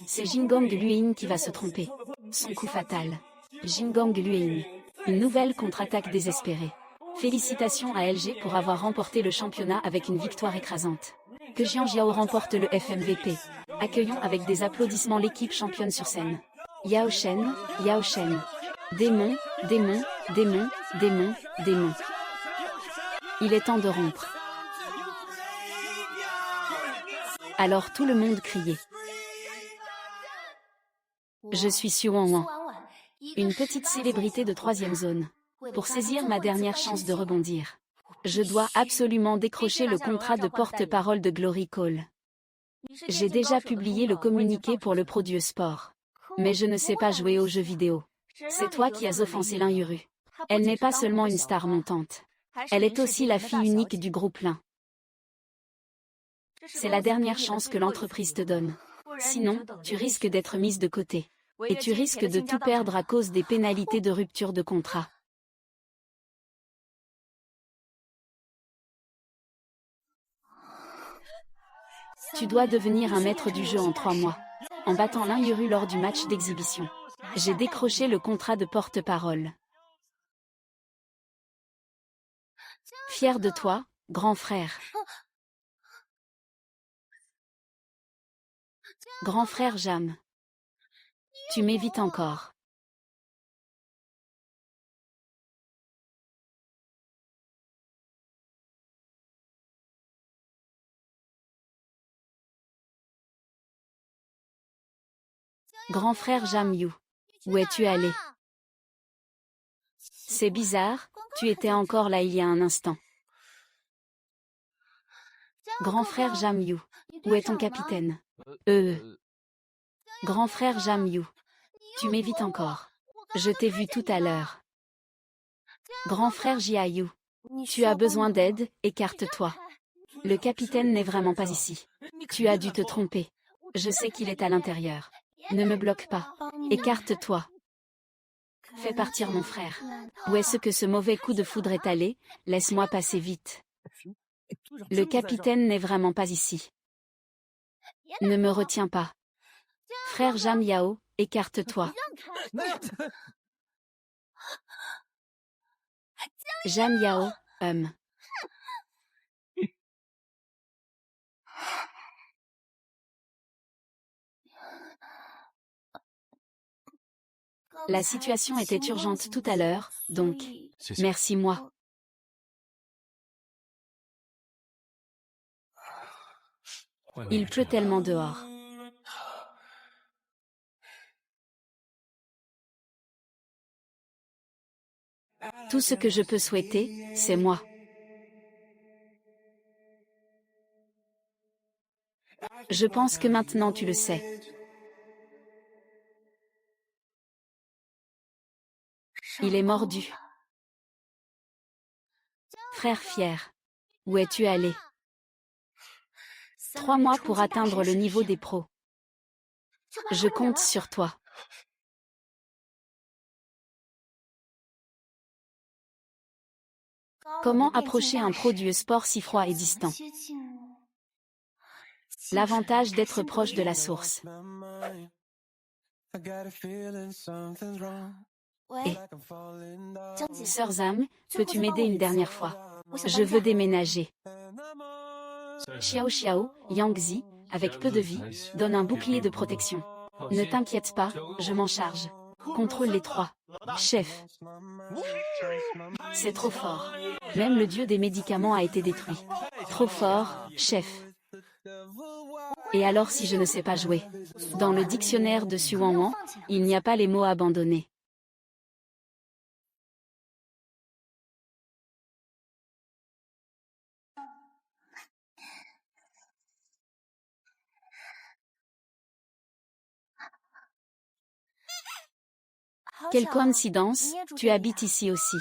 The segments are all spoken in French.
C'est Jingong Luein qui va se tromper. Son coup fatal. Jingong Luein. Une nouvelle contre-attaque désespérée. Félicitations à LG pour avoir remporté le championnat avec une victoire écrasante. Que Jiang Jiao remporte le FMVP. Accueillons avec des applaudissements l'équipe championne sur scène. Yao Shen, Yao Shen. Démon, démon, démon, démon, démon. Il est temps de rompre. Alors tout le monde criait. Je suis Xu Wanwan. Une petite célébrité de 3e zone. Pour saisir ma dernière chance de rebondir. Je dois absolument décrocher le contrat de porte-parole de Glory Call. J'ai déjà publié le communiqué pour le Produce Sport. Mais je ne sais pas jouer aux jeux vidéo. C'est toi qui as offensé Linuru. Elle n'est pas seulement une star montante. Elle est aussi la fille unique du groupe Lin. C'est la dernière chance que l'entreprise te donne. Sinon, tu risques d'être mise de côté. Et tu risques de tout perdre à cause des pénalités de rupture de contrat. Tu dois devenir un maître du jeu en 3 mois. En battant Linuru lors du match d'exhibition. J'ai décroché le contrat de porte-parole. Fier de toi, grand frère. Grand frère Jam. Tu m'évites encore. Grand frère Jam Yu. Où es-tu allé? C'est bizarre, tu étais encore là il y a un instant. Grand frère Jam Yu. Où est ton capitaine? Grand frère Jam Yu. Tu m'évites encore. Je t'ai vu tout à l'heure. Grand frère Jia Yu. Tu as besoin d'aide, écarte-toi. Le capitaine n'est vraiment pas ici. Tu as dû te tromper. Je sais qu'il est à l'intérieur. Ne me bloque pas. Écarte-toi. Fais partir mon frère. Où est-ce que ce mauvais coup de foudre est allé? Laisse-moi passer vite. Le capitaine n'est vraiment pas ici. Ne me retiens pas. Frère Jam Yao, écarte-toi. Jam Yao, La situation était urgente tout à l'heure, donc, merci moi. Il pleut tellement dehors. Tout ce que je peux souhaiter, c'est moi. Je pense que maintenant tu le sais. Il est mordu. Frère fier. Où es-tu allé? 3 mois pour atteindre le niveau des pros. Je compte sur toi. Comment approcher un pro du sport si froid et distant? L'avantage d'être proche de la source. Et Sœur Zhang, peux-tu m'aider une dernière fois? Je veux déménager. Xiao Xiao, Yangzi, avec peu de vie, donne un bouclier de protection. Ne t'inquiète pas, je m'en charge. Contrôle les 3. Chef. C'est trop fort. Même le dieu des médicaments a été détruit. Trop fort, chef. Et alors si je ne sais pas jouer? Dans le dictionnaire de Xu Wanwan, il n'y a pas les mots abandonnés. Quelle coïncidence, tu habites ici aussi.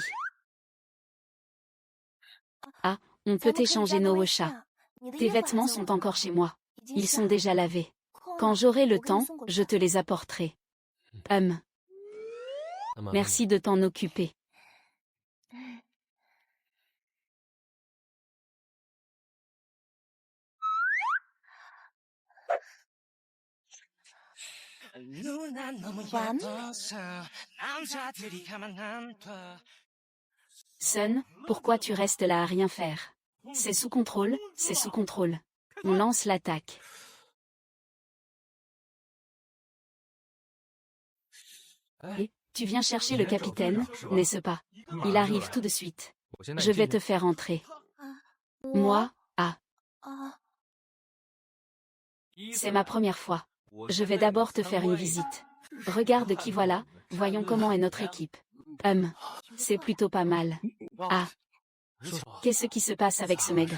Ah, on peut échanger nos chats. Tes vêtements sont encore chez moi. Ils sont déjà lavés. Quand j'aurai le temps, je te les apporterai. Merci de t'en occuper. Sun, pourquoi tu restes là à rien faire? C'est sous contrôle, c'est sous contrôle. On lance l'attaque. Et, tu viens chercher le capitaine, n'est-ce pas? Il arrive tout de suite. Je vais te faire entrer. Moi, c'est ma première fois. Je vais d'abord te faire une visite. Regarde qui voilà, voyons comment est notre équipe. C'est plutôt pas mal. Qu'est-ce qui se passe avec ce maigre?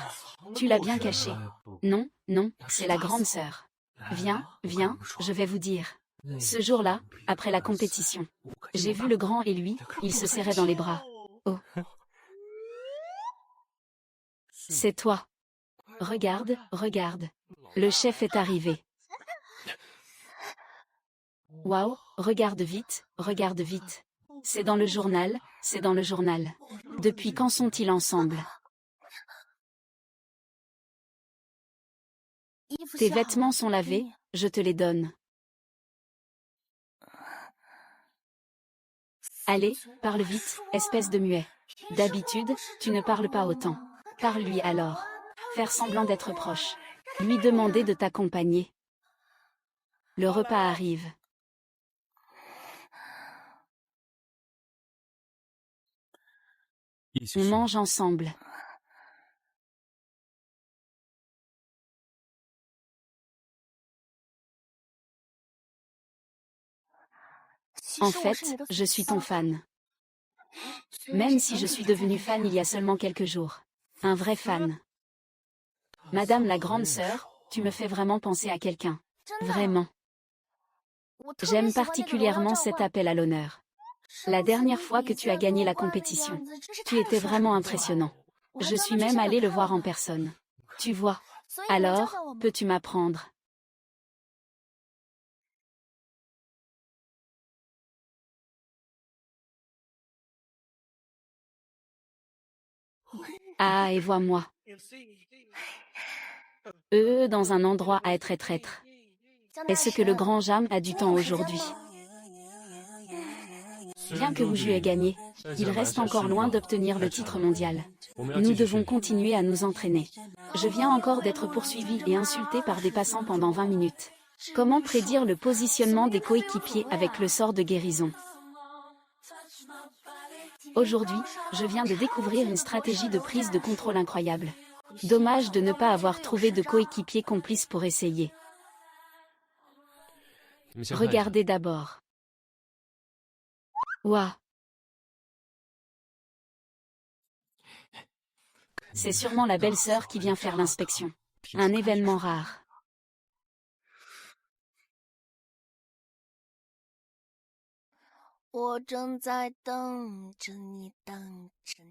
Tu l'as bien caché. Non, non, c'est la grande sœur. Viens, viens, je vais vous dire. Ce jour-là, après la compétition, j'ai vu le grand et lui, ils se serraient dans les bras. Oh. C'est toi. Regarde, regarde. Le chef est arrivé. Waouh, regarde vite, regarde vite. C'est dans le journal, c'est dans le journal. Depuis quand sont-ils ensemble? Tes vêtements sont lavés, je te les donne. Allez, parle vite, espèce de muet. D'habitude, tu ne parles pas autant. Parle-lui alors. Faire semblant d'être proche. Lui demander de t'accompagner. Le repas arrive. On mange ensemble. En fait, je suis ton fan. Même si je suis devenue fan il y a seulement quelques jours. Un vrai fan. Madame la grande sœur, tu me fais vraiment penser à quelqu'un. Vraiment. J'aime particulièrement cet appel à l'honneur. La dernière fois que tu as gagné la compétition, tu étais vraiment impressionnant. Je suis même allée le voir en personne. Tu vois. Alors, peux-tu m'apprendre? Ah, et vois-moi. Dans un endroit à être traître. Est-ce que le grand Jam a du temps aujourd'hui? Bien que Wu Ju ait gagné, il reste encore loin d'obtenir le titre mondial. Nous devons continuer à nous entraîner. Je viens encore d'être poursuivi et insulté par des passants pendant 20 minutes. Comment prédire le positionnement des coéquipiers avec le sort de guérison? Aujourd'hui, je viens de découvrir une stratégie de prise de contrôle incroyable. Dommage de ne pas avoir trouvé de coéquipier complice pour essayer. Regardez d'abord. Ouah. C'est sûrement la belle-sœur qui vient faire l'inspection. Un événement rare.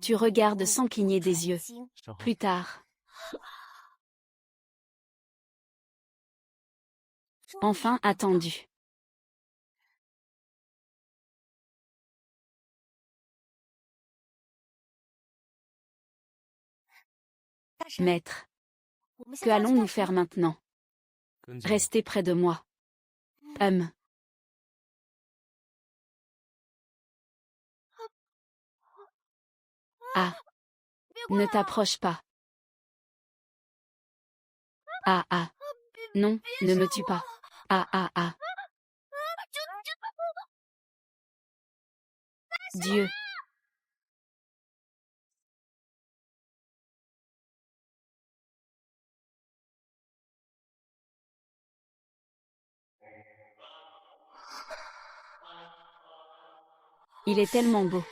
Tu regardes sans cligner des yeux. Plus tard. Enfin attendu. Maître. Que allons-nous faire maintenant? Restez près de moi. Ah. Ne t'approche pas. Ah. Non, ne me tue pas. Ah. Dieu. Il est tellement beau.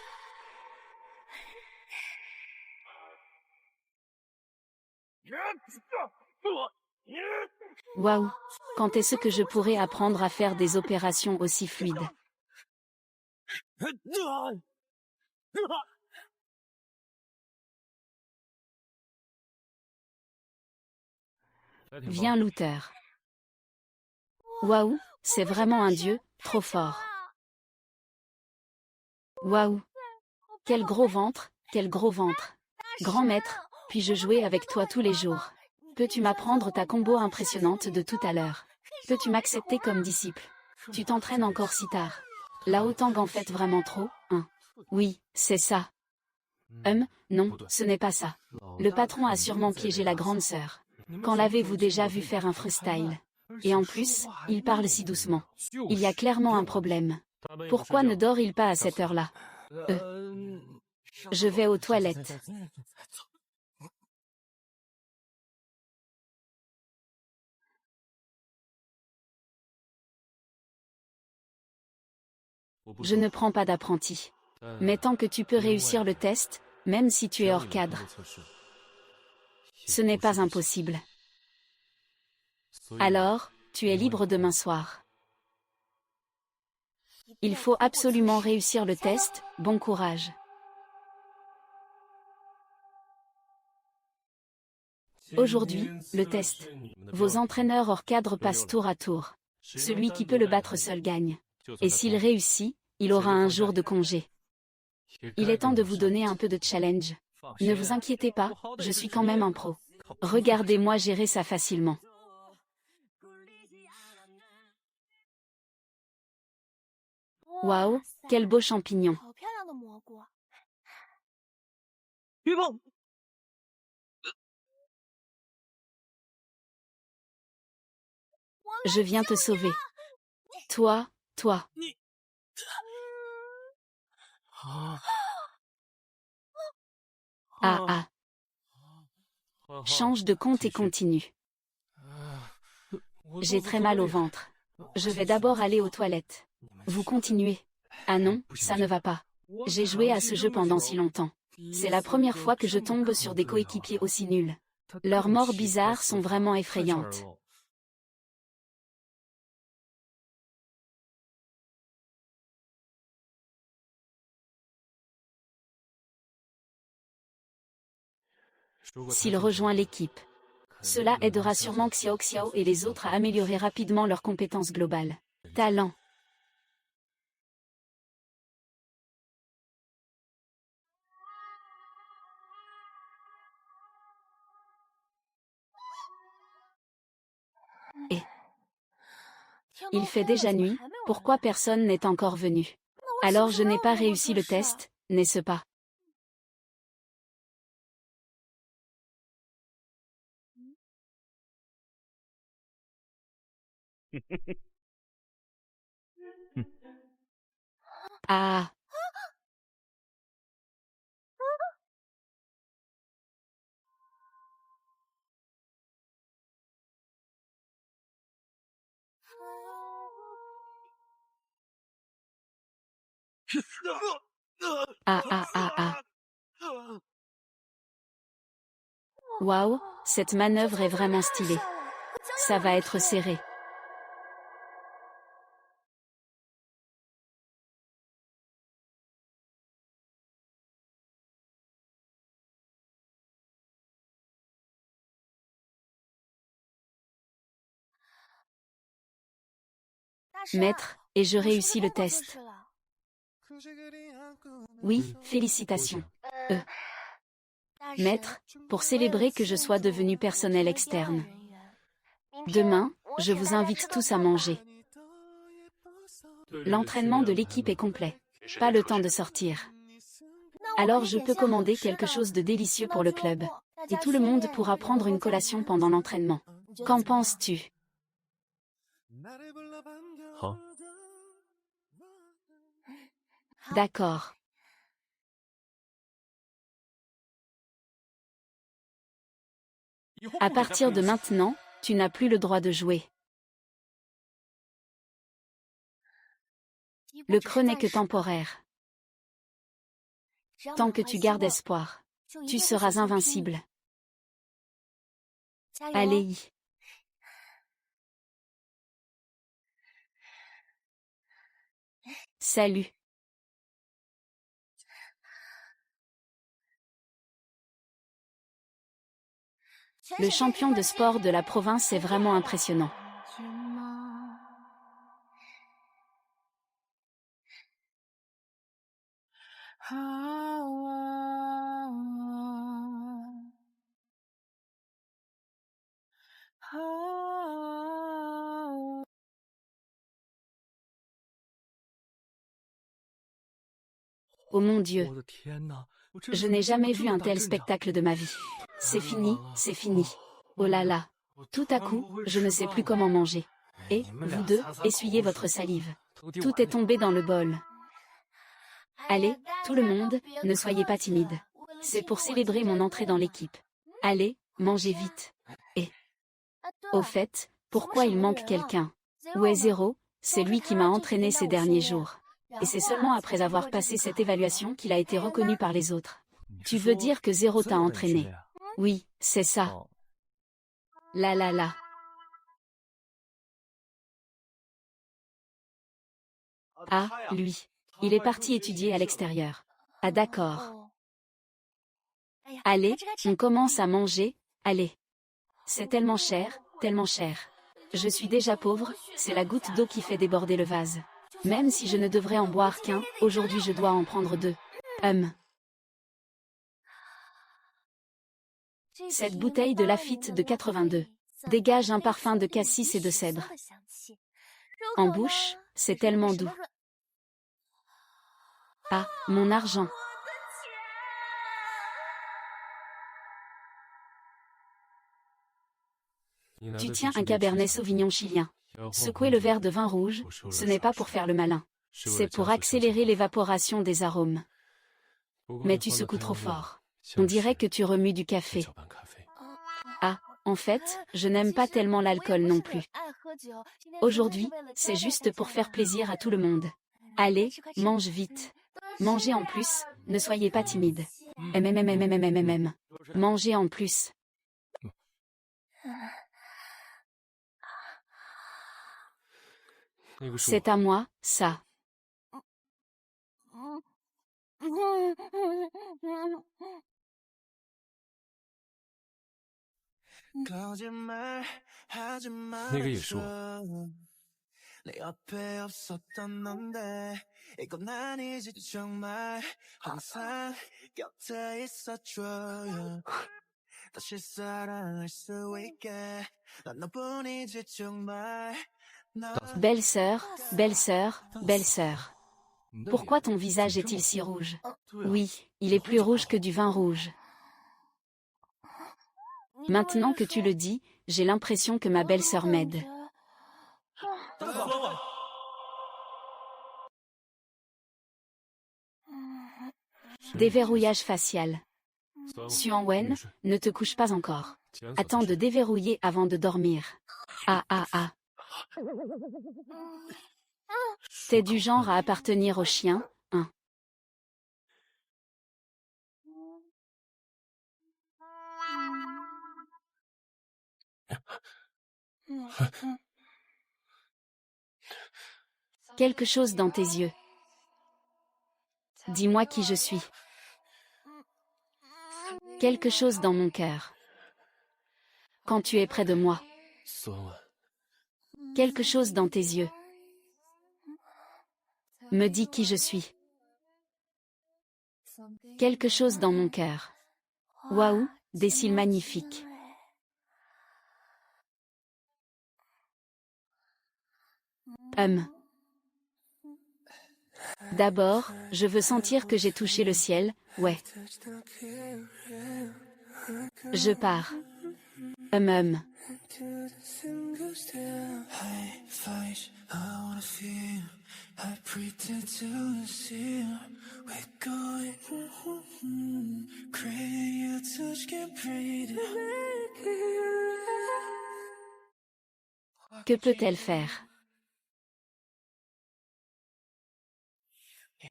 Waouh. Quand est-ce que je pourrai apprendre à faire des opérations aussi fluides? Viens, Luther. Waouh, c'est vraiment un dieu, trop fort. Waouh. Quel gros ventre, quel gros ventre. Grand maître, puis-je jouer avec toi tous les jours? Peux-tu m'apprendre ta combo impressionnante de tout à l'heure? Peux-tu m'accepter comme disciple? Tu t'entraînes encore si tard. Lao Tang en fait vraiment trop, hein? Oui, c'est ça. Non, ce n'est pas ça. Le patron a sûrement piégé la grande sœur. Quand l'avez-vous déjà vu faire un freestyle? Et en plus, il parle si doucement. Il y a clairement un problème. Pourquoi ne dort-il pas à cette heure-là? Je vais aux toilettes. Je ne prends pas d'apprenti. Mais tant que tu peux réussir le test, même si tu es hors cadre, ce n'est pas impossible. Alors, tu es libre demain soir. Il faut absolument réussir le test, bon courage. Aujourd'hui, le test. Vos entraîneurs hors cadre passent tour à tour. Celui qui peut le battre seul gagne. Et s'il réussit, il aura un jour de congé. Il est temps de vous donner un peu de challenge. Ne vous inquiétez pas, je suis quand même un pro. Regardez-moi gérer ça facilement. Waouh, quel beau champignon. Je viens te sauver. Toi. Ah. Change de compte et continue. J'ai très mal au ventre. Je vais d'abord aller aux toilettes. Vous continuez. Ah non, ça ne va pas. J'ai joué à ce jeu pendant si longtemps. C'est la première fois que je tombe sur des coéquipiers aussi nuls. Leurs morts bizarres sont vraiment effrayantes. S'il rejoint l'équipe, cela aidera sûrement Xiao Xiao et les autres à améliorer rapidement leurs compétences globales. Talent. Et il fait déjà nuit, pourquoi personne n'est encore venu? Alors je n'ai pas réussi le test, n'est-ce pas? Ah. Ah. Waouh, cette manœuvre est vraiment stylée. Ça va être serré. Maître, et je réussis le test. Oui, félicitations. Maître, pour célébrer que je sois devenu personnel externe. Demain, je vous invite tous à manger. L'entraînement de l'équipe est complet. Pas le temps de sortir. Alors je peux commander quelque chose de délicieux pour le club. Et tout le monde pourra prendre une collation pendant l'entraînement. Qu'en penses-tu? D'accord. À partir de maintenant, tu n'as plus le droit de jouer. Le creux n'est que temporaire. Tant que tu gardes espoir, tu seras invincible. Allez. Salut. Le champion de sport de la province est vraiment impressionnant. Oh mon Dieu, je n'ai jamais vu un tel spectacle de ma vie. C'est fini, c'est fini. Oh là là. Tout à coup, je ne sais plus comment manger. Et, vous deux, essuyez votre salive. Tout est tombé dans le bol. Allez, tout le monde, ne soyez pas timide. C'est pour célébrer mon entrée dans l'équipe. Allez, mangez vite. Et, au fait, pourquoi il manque quelqu'un? Où est Zéro? C'est lui qui m'a entraîné ces derniers jours. Et c'est seulement après avoir passé cette évaluation qu'il a été reconnu par les autres. Tu veux dire que Zéro t'a entraîné? Oui, c'est ça. Là là là. Ah, lui. Il est parti étudier à l'extérieur. Ah d'accord. Allez, on commence à manger, allez. C'est tellement cher, tellement cher. Je suis déjà pauvre, c'est la goutte d'eau qui fait déborder le vase. Même si je ne devrais en boire qu'un, aujourd'hui je dois en prendre deux. Cette bouteille de Lafite de 82 dégage un parfum de cassis et de cèdre. En bouche, c'est tellement doux. Ah, mon argent. Tu tiens un Cabernet Sauvignon chilien. Secouer le verre de vin rouge, ce n'est pas pour faire le malin. C'est pour accélérer l'évaporation des arômes. Mais tu secoues trop fort. On dirait que tu remues du café. Ah, en fait, je n'aime pas tellement l'alcool non plus. Aujourd'hui, c'est juste pour faire plaisir à tout le monde. Allez, mange vite. Mangez en plus, ne soyez pas timide. Mangez en plus. C'est à moi, ça. Belle-sœur, belle-sœur, belle-sœur. Pourquoi ton visage est-il si rouge? Oui, il est plus rouge que du vin rouge. Maintenant que tu le dis, j'ai l'impression que ma belle-sœur m'aide. Déverrouillage facial. Xuan-Wen, ne te couche pas encore. Attends de déverrouiller avant de dormir. Ah ah ah. T'es du genre à appartenir au chien, hein? Quelque chose dans tes yeux. Dis-moi qui je suis. Quelque chose dans mon cœur. Quand tu es près de moi. Quelque chose dans tes yeux. Me dis qui je suis. Quelque chose dans mon cœur. Waouh, des cils magnifiques. D'abord, je veux sentir que j'ai touché le ciel, ouais. Je pars. Que peut-elle faire?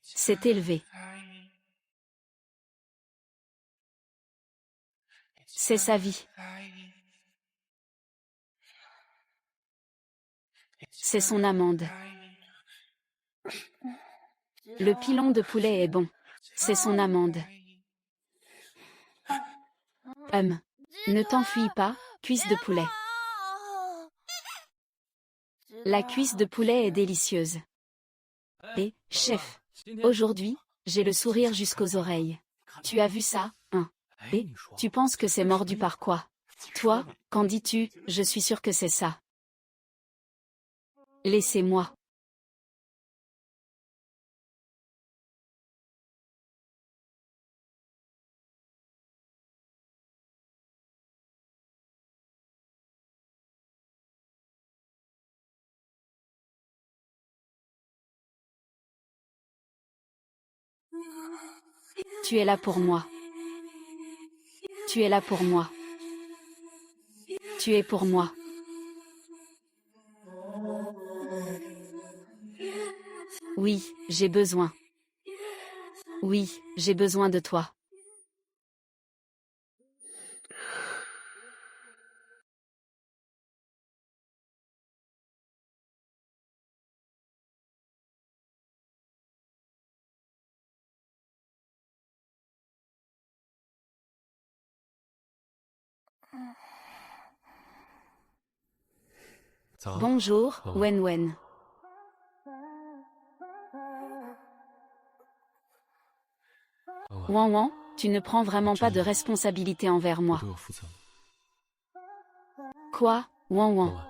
C'est élevé. C'est sa vie. C'est son amande. Le pilon de poulet est bon. C'est son amande. Ne t'enfuis pas, cuisse de poulet. La cuisse de poulet est délicieuse. Et, chef, aujourd'hui, J'ai le sourire jusqu'aux oreilles. Tu as vu ça, hein? Et tu penses que c'est mordu par quoi? Toi, qu'en dis-tu? Je suis sûre que c'est ça. Laissez-moi. Tu es là pour moi. Tu es là pour moi. Tu es pour moi. Oui, j'ai besoin. Oui, j'ai besoin de toi. Bonjour, Wen Wen. Wan Wan, tu ne prends vraiment pas de responsabilité envers moi. Quoi, Wan Wan?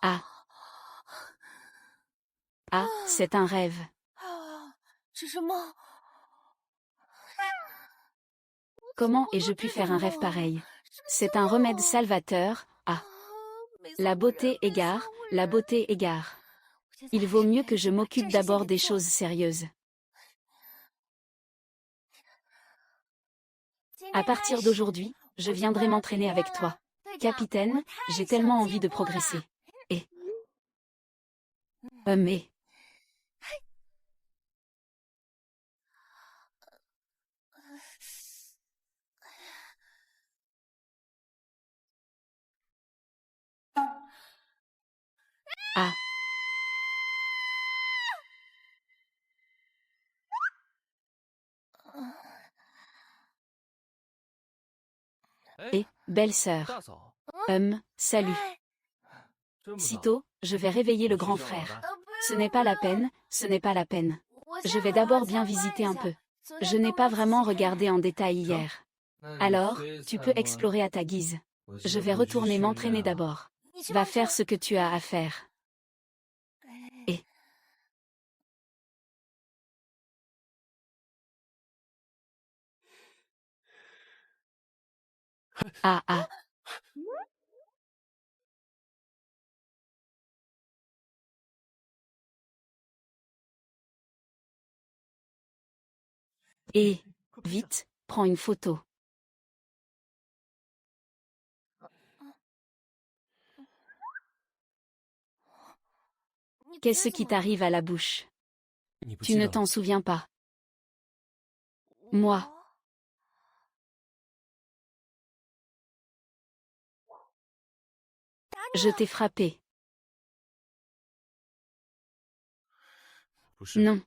Ah. Ah, c'est un rêve. Comment ai-je pu faire un rêve pareil? C'est un remède salvateur. Ah. La beauté égare, la beauté égare. Il vaut mieux que je m'occupe d'abord des choses sérieuses. À partir d'aujourd'hui, je viendrai m'entraîner avec toi. Capitaine, j'ai tellement envie de progresser. Et... mais... Ah. Et, belle sœur. Salut. Sitôt, je vais réveiller le grand frère. Ce n'est pas la peine, ce n'est pas la peine. Je vais d'abord bien visiter un peu. Je n'ai pas vraiment regardé en détail hier. Alors, tu peux explorer à ta guise. Je vais retourner m'entraîner d'abord. Va faire ce que tu as à faire. Et... Ah ah. Et, vite, prends une photo. Qu'est-ce qui t'arrive à la bouche? Tu ne t'en souviens pas. Moi. Je t'ai frappé. Non.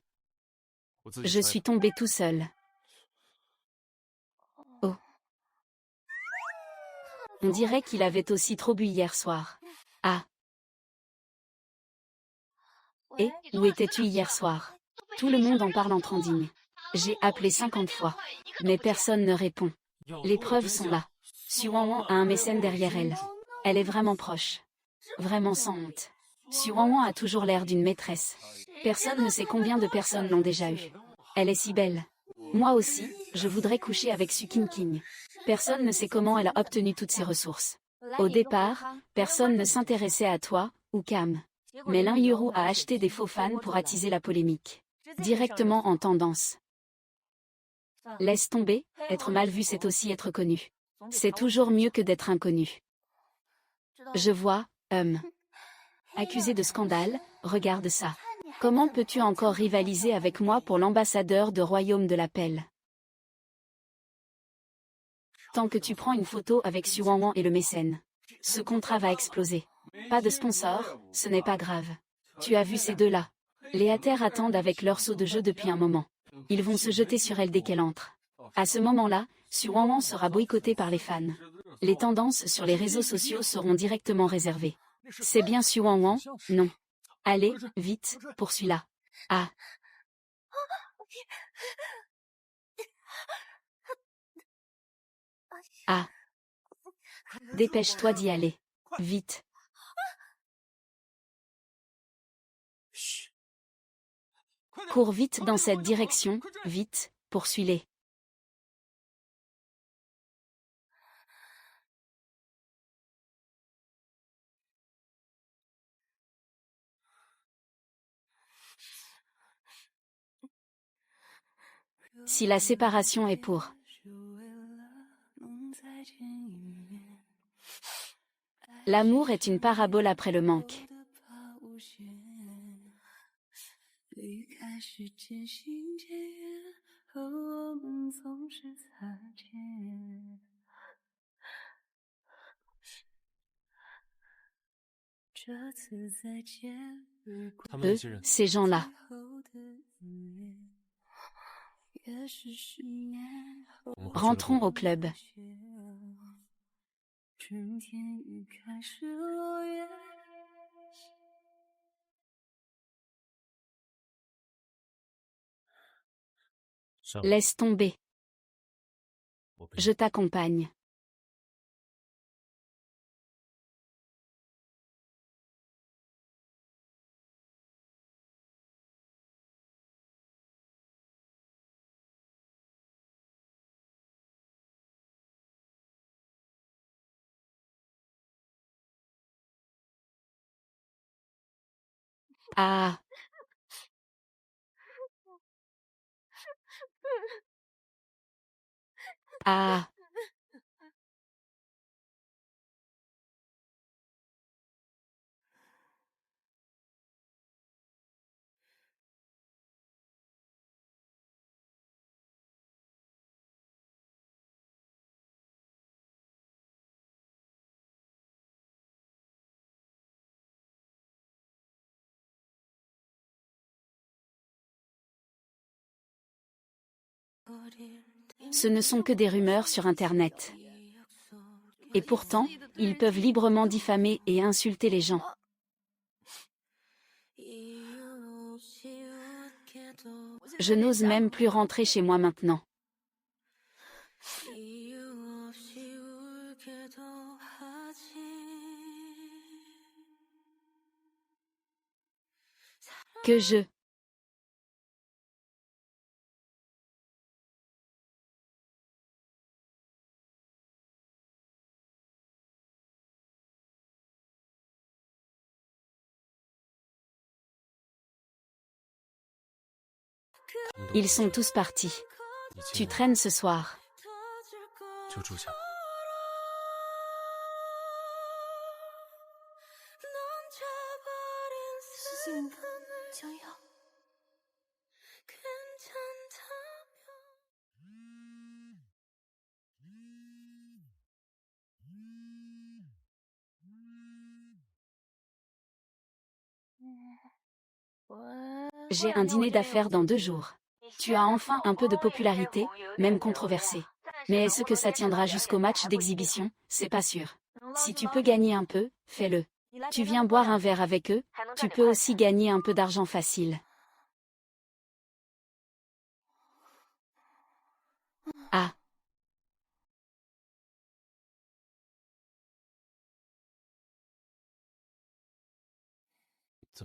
Je suis tombé tout seul. Oh. On dirait qu'il avait aussi trop bu hier soir. Ah. Et, où étais-tu hier soir? Tout le monde en parle entre andines. J'ai appelé 50 fois. Mais personne ne répond. Les preuves sont là. Suan a un mécène derrière elle. Elle est vraiment proche. Vraiment sans honte. Suan a toujours l'air d'une maîtresse. Personne ne sait combien de personnes l'ont déjà eue. Elle est si belle. Moi aussi, je voudrais coucher avec Su King King. Personne ne sait comment elle a obtenu toutes ces ressources. Au départ, personne ne s'intéressait à toi, ou Cam. Mais l'un Yuru a acheté des faux fans pour attiser la polémique. Directement en tendance. Laisse tomber, être mal vu c'est aussi être connu. C'est toujours mieux que d'être inconnu. Je vois, accusé de scandale, regarde ça. Comment peux-tu encore rivaliser avec moi pour l'ambassadeur de Royaume de l'Appel? Tant que tu prends une photo avec Suan et le mécène. Ce contrat va exploser. Pas de sponsor, ce n'est pas grave. Tu as vu ces deux-là. Les haters attendent avec leur saut de jeu depuis un moment. Ils vont se jeter sur elle dès qu'elle entre. À ce moment-là, Suan sera boycotté par les fans. Les tendances sur les réseaux sociaux seront directement réservées. C'est bien Suan, non? Allez, vite, poursuis-la. Ah, ah, dépêche-toi d'y aller. Vite. Cours vite dans cette direction, vite, poursuis-les. Si la séparation est pour. L'amour est une parabole après le manque. Eux, ces gens-là. Rentrons au club. Laisse tomber. Je t'accompagne. Ah, ah, ce ne sont que des rumeurs sur Internet. Et pourtant, ils peuvent librement diffamer et insulter les gens. Je n'ose même plus rentrer chez moi maintenant. Que Ils sont tous partis. Tu traînes ce soir. J'ai un dîner d'affaires dans 2 jours. Tu as enfin un peu de popularité, même controversée. Mais est-ce que ça tiendra jusqu'au match d'exhibition? C'est pas sûr. Si tu peux gagner un peu, fais-le. Tu viens boire un verre avec eux, tu peux aussi gagner un peu d'argent facile. Ah,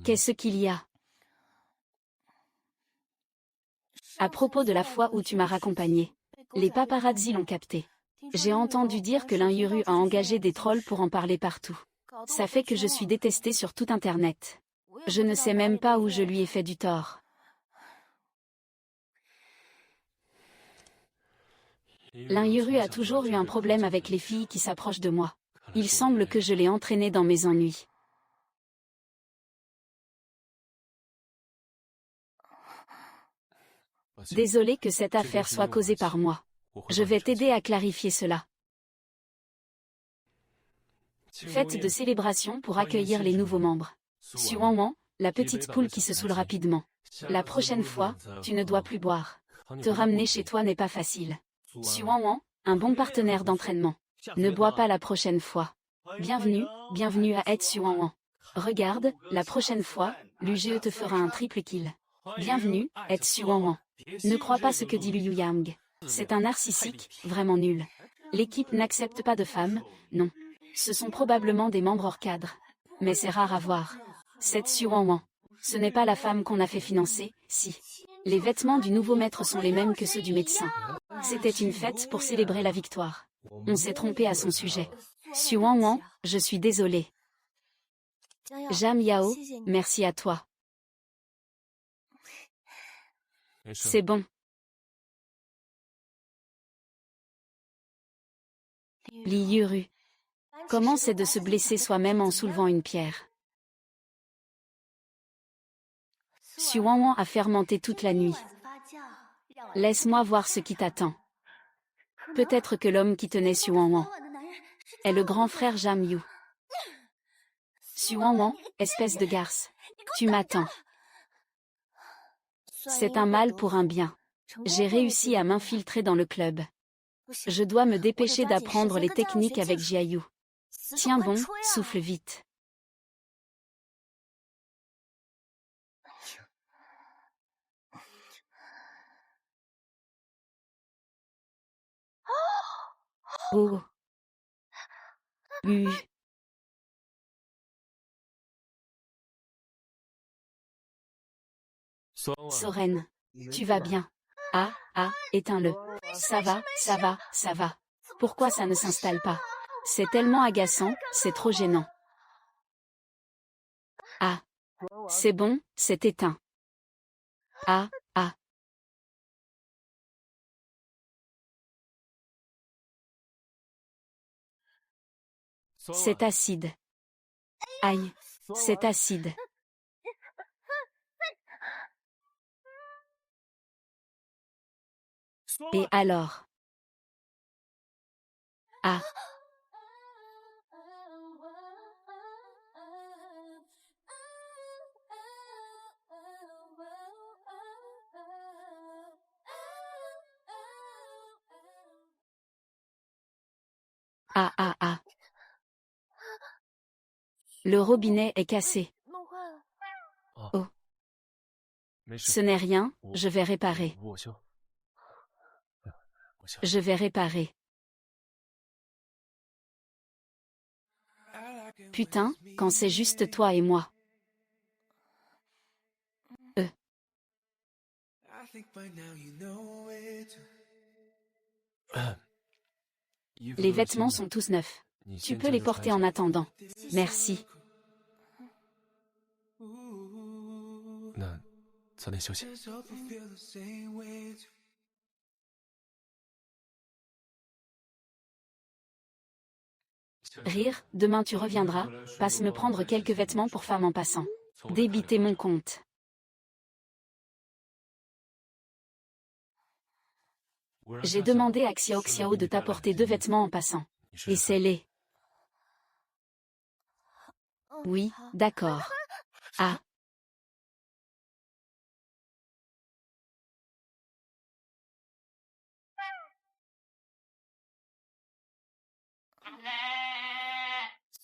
qu'est-ce qu'il y a? À propos de la fois où tu m'as raccompagné. Les paparazzi l'ont capté. J'ai entendu dire que l'Injuru a engagé des trolls pour en parler partout. Ça fait que je suis détestée sur tout Internet. Je ne sais même pas où je lui ai fait du tort. L'Injuru a toujours eu un problème avec les filles qui s'approchent de moi. Il semble que je l'ai entraîné dans mes ennuis. Désolé que cette affaire soit causée par moi. Je vais t'aider à clarifier cela. Fête de célébration pour accueillir les nouveaux membres. Suan, la petite poule qui se saoule rapidement. La prochaine fois, tu ne dois plus boire. Te ramener chez toi n'est pas facile. Suan, un bon partenaire d'entraînement. Ne bois pas la prochaine fois. Bienvenue à Ed Suan. Regarde, la prochaine fois, L'UGE te fera un triple kill. Bienvenue, être Xu Wanwan. Ne crois pas ce que dit Liu Yang. C'est un narcissique, vraiment nul. L'équipe n'accepte pas de femmes, non. Ce sont probablement des membres hors cadre. Mais c'est rare à voir. Cette Xu Wanwan. Ce n'est pas la femme qu'on a fait financer, si. Les vêtements du nouveau maître sont les mêmes que ceux du médecin. C'était une fête pour célébrer la victoire. On s'est trompé à son sujet. Xu Wanwan, je suis désolé. Jam Yao, merci à toi. C'est bon. Li Yuru. Comment c'est de se blesser soi-même en soulevant une pierre? Xu Wanwan a fermenté toute la nuit. Laisse-moi voir ce qui t'attend. Peut-être que l'homme qui tenait Xu Wanwan est le grand frère Jam Yu. Xu Wanwan, espèce de garce. Tu m'attends. C'est un mal pour un bien. J'ai réussi à m'infiltrer dans le club. Je dois me dépêcher d'apprendre les techniques avec Jiayu. Tiens bon, souffle vite. Oh. Soren. Tu vas bien? Ah, éteins-le. Ça va, ça va, ça va. Pourquoi ça ne s'installe pas? C'est tellement agaçant, c'est trop gênant. Ah. C'est bon, c'est éteint. Ah. C'est acide. Aïe. C'est acide. Et alors? Ah. Ah. Le robinet est cassé. Oh. Ce n'est rien, je vais réparer. Je vais réparer. Putain, quand c'est juste toi et moi. Les vêtements sont tous neufs. Tu peux les porter en attendant. Merci. Rire, demain tu reviendras, passe me prendre quelques vêtements pour femme en passant. Débiter mon compte. J'ai demandé à Xiao Xiao de t'apporter 2 vêtements en passant. Et c'est les. Oui, d'accord. Ah.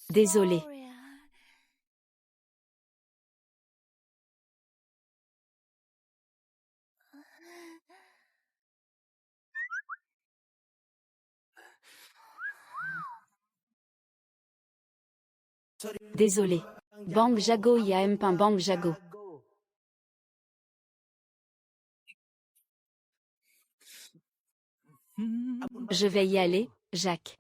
Désolé. Désolé. Bang Jago Yaem Pin Bang Jago. Je vais y aller, Jacques.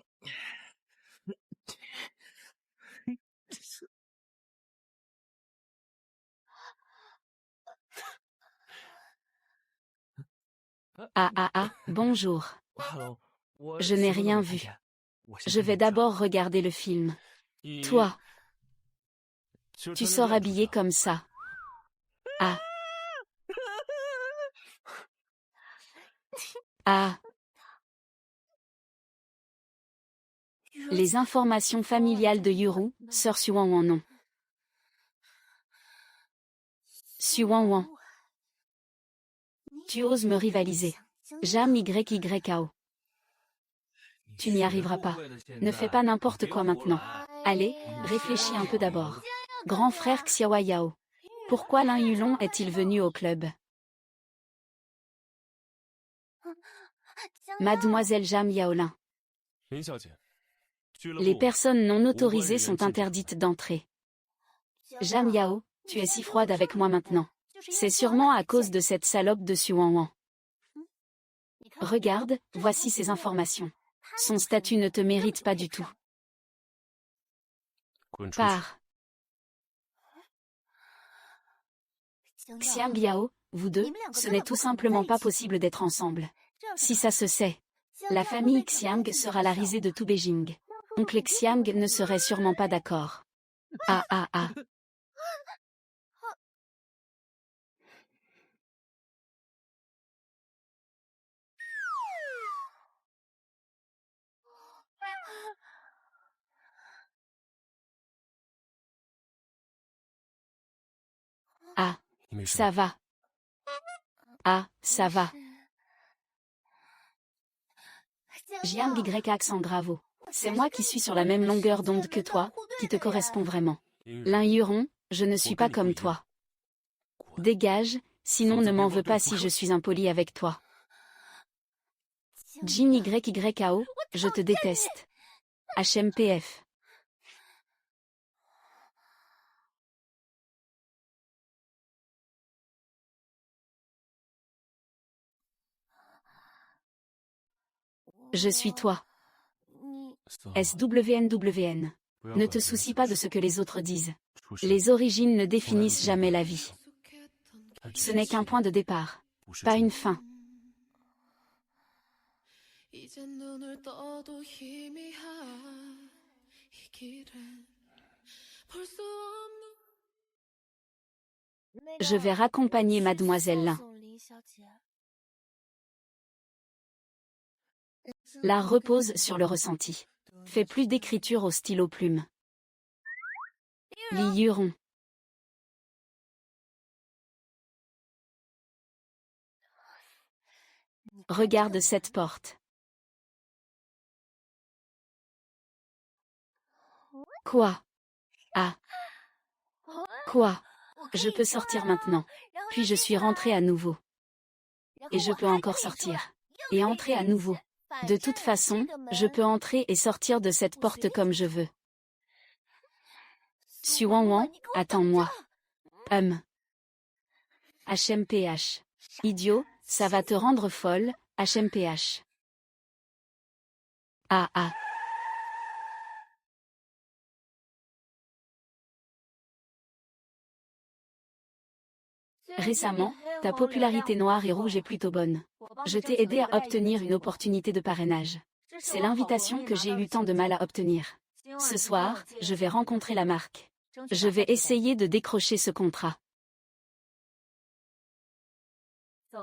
Bonjour. Je n'ai rien vu. Je vais d'abord regarder le film. Toi. Tu sors habillé comme ça. Ah. Les informations familiales de Yuru, sœur Xu Wanwan non. Xu Wanwan. Tu oses me rivaliser. Jam YYKO. Tu n'y arriveras pas. Ne fais pas n'importe quoi maintenant. Allez, réfléchis un peu d'abord. Grand frère Xiao Yao. Pourquoi Lin Yulong est-il venu au club? Mademoiselle Jam Yaolin. Les personnes non autorisées sont interdites d'entrer. Jam Yao, tu es si froide avec moi maintenant. C'est sûrement à cause de cette salope de Xuanwan. Regarde, voici ces informations. Son statut ne te mérite pas du tout. Pars. Xiang Biao, vous deux, ce n'est tout simplement pas possible d'être ensemble. Si ça se sait, la famille Xiang sera la risée de tout Beijing. Oncle Xiang ne serait sûrement pas d'accord. Ah ah ah. Ah, ça va. Ah, ça va. Jiang Y accent gravo. C'est moi qui suis sur la même longueur d'onde que toi, qui te correspond vraiment. Lin Yuron, je ne suis pas comme toi. Dégage, sinon ne m'en veux pas si je suis impoli avec toi. Jin YYKO, je te déteste. HMPF. Je suis toi. SWNWN. Ne te soucie pas de ce que les autres disent. Les origines ne définissent jamais la vie. Ce n'est qu'un point de départ, pas une fin. Je vais raccompagner Mademoiselle Lin. L'art repose sur le ressenti. Fais plus d'écriture au stylo plume. Li Yuron. Regarde cette porte. Quoi? Ah. Quoi? Je peux sortir maintenant. Puis je suis rentrée à nouveau. Et je peux encore sortir. Et entrer à nouveau. De toute façon, je peux entrer et sortir de cette porte comme je veux. Xuanwan, attends-moi. HMPH. Idiot, ça va te rendre folle, HMPH. Ah ah. Récemment, ta popularité noire et rouge est plutôt bonne. Je t'ai aidé à obtenir une opportunité de parrainage. C'est l'invitation que j'ai eu tant de mal à obtenir. Ce soir, je vais rencontrer la marque. Je vais essayer de décrocher ce contrat.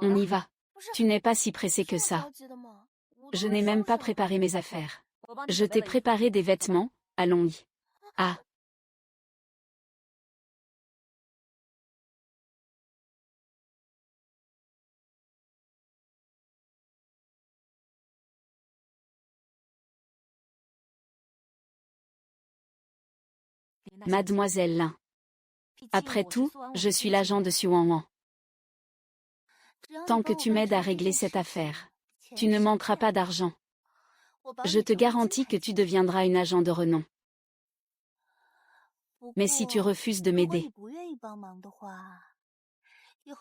On y va. Tu n'es pas si pressé que ça. Je n'ai même pas préparé mes affaires. Je t'ai préparé des vêtements, allons-y. Ah. Mademoiselle Lin. Après tout, je suis l'agent de Xuanwan. Tant que tu m'aides à régler cette affaire, tu ne manqueras pas d'argent. Je te garantis que tu deviendras une agent de renom. Mais si tu refuses de m'aider,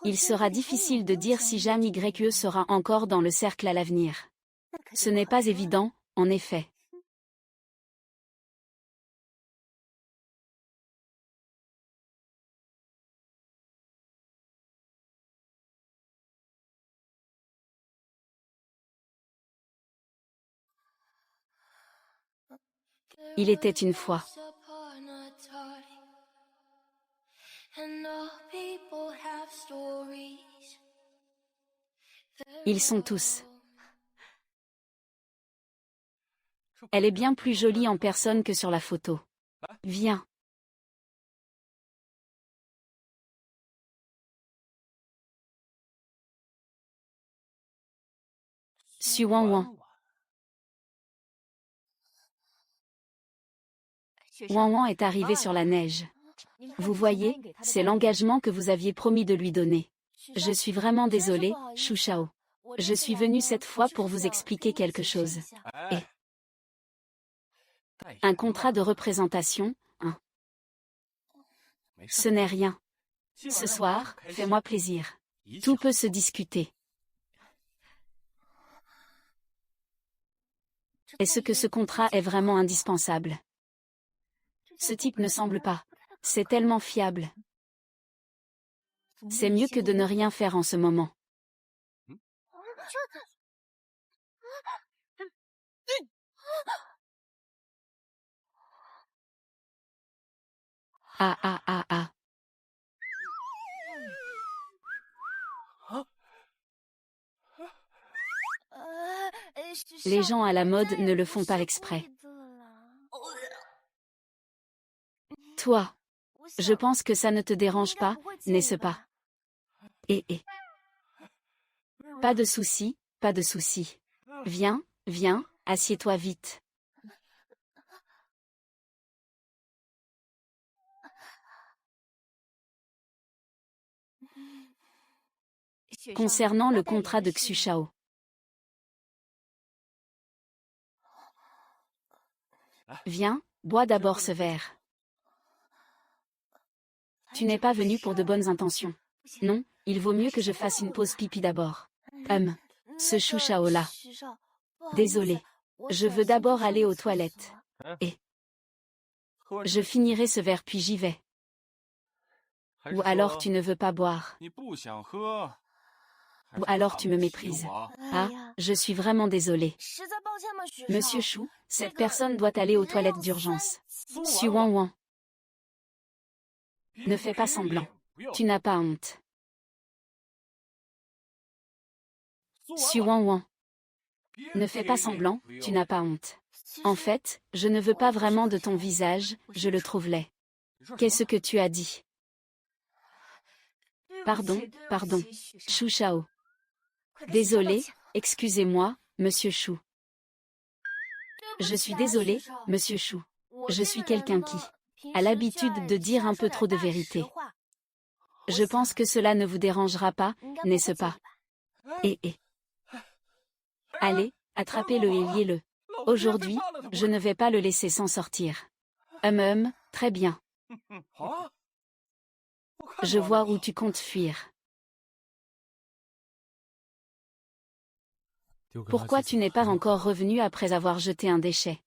il sera difficile de dire si Jam YE sera encore dans le cercle à l'avenir. Ce n'est pas évident, en effet. Il était une fois. Ils sont tous. Elle est bien plus jolie en personne que sur la photo. Viens. Xuanwan. Wanwan est arrivé sur la neige. Vous voyez, c'est l'engagement que vous aviez promis de lui donner. Je suis vraiment désolée, Shu Shao. Je suis venue cette fois pour vous expliquer quelque chose. Et un contrat de représentation, hein. Ce n'est rien. Ce soir, fais-moi plaisir. Tout peut se discuter. Est-ce que ce contrat est vraiment indispensable? Ce type ne semble pas. C'est tellement fiable. C'est mieux que de ne rien faire en ce moment. Ah ah ah ah. Les gens à la mode ne le font pas exprès. Toi, je pense que ça ne te dérange pas, n'est-ce pas? Pas de souci, pas de souci. Viens, viens, assieds-toi vite. Concernant le contrat de Xu Shao. Viens, bois d'abord ce verre. Tu n'es pas venu pour de bonnes intentions. Non, il vaut mieux que je fasse une pause pipi d'abord. Ce Shu Shao là. Désolé. Je veux d'abord aller aux toilettes. Et je finirai ce verre puis j'y vais. Ou alors tu ne veux pas boire. Ou alors tu me méprises. Ah, je suis vraiment désolée. Monsieur Shu, cette personne doit aller aux toilettes d'urgence. Xu Wanwan. Ne fais pas semblant. Tu n'as pas honte. Xu Wanwan. Ne fais pas semblant, tu n'as pas honte. En fait, je ne veux pas vraiment de ton visage, je le trouve laid. Qu'est-ce que tu as dit? Pardon, pardon. Shu Shao. Désolé, excusez-moi, monsieur Shu. Je suis désolée, monsieur Shu. Je suis quelqu'un qui a l'habitude de dire un peu trop de vérité. Je pense que cela ne vous dérangera pas, n'est-ce pas? Allez, attrapez-le et liez-le. Aujourd'hui, je ne vais pas le laisser s'en sortir. Très bien. Je vois où tu comptes fuir. Pourquoi tu n'es pas encore revenu après avoir jeté un déchet?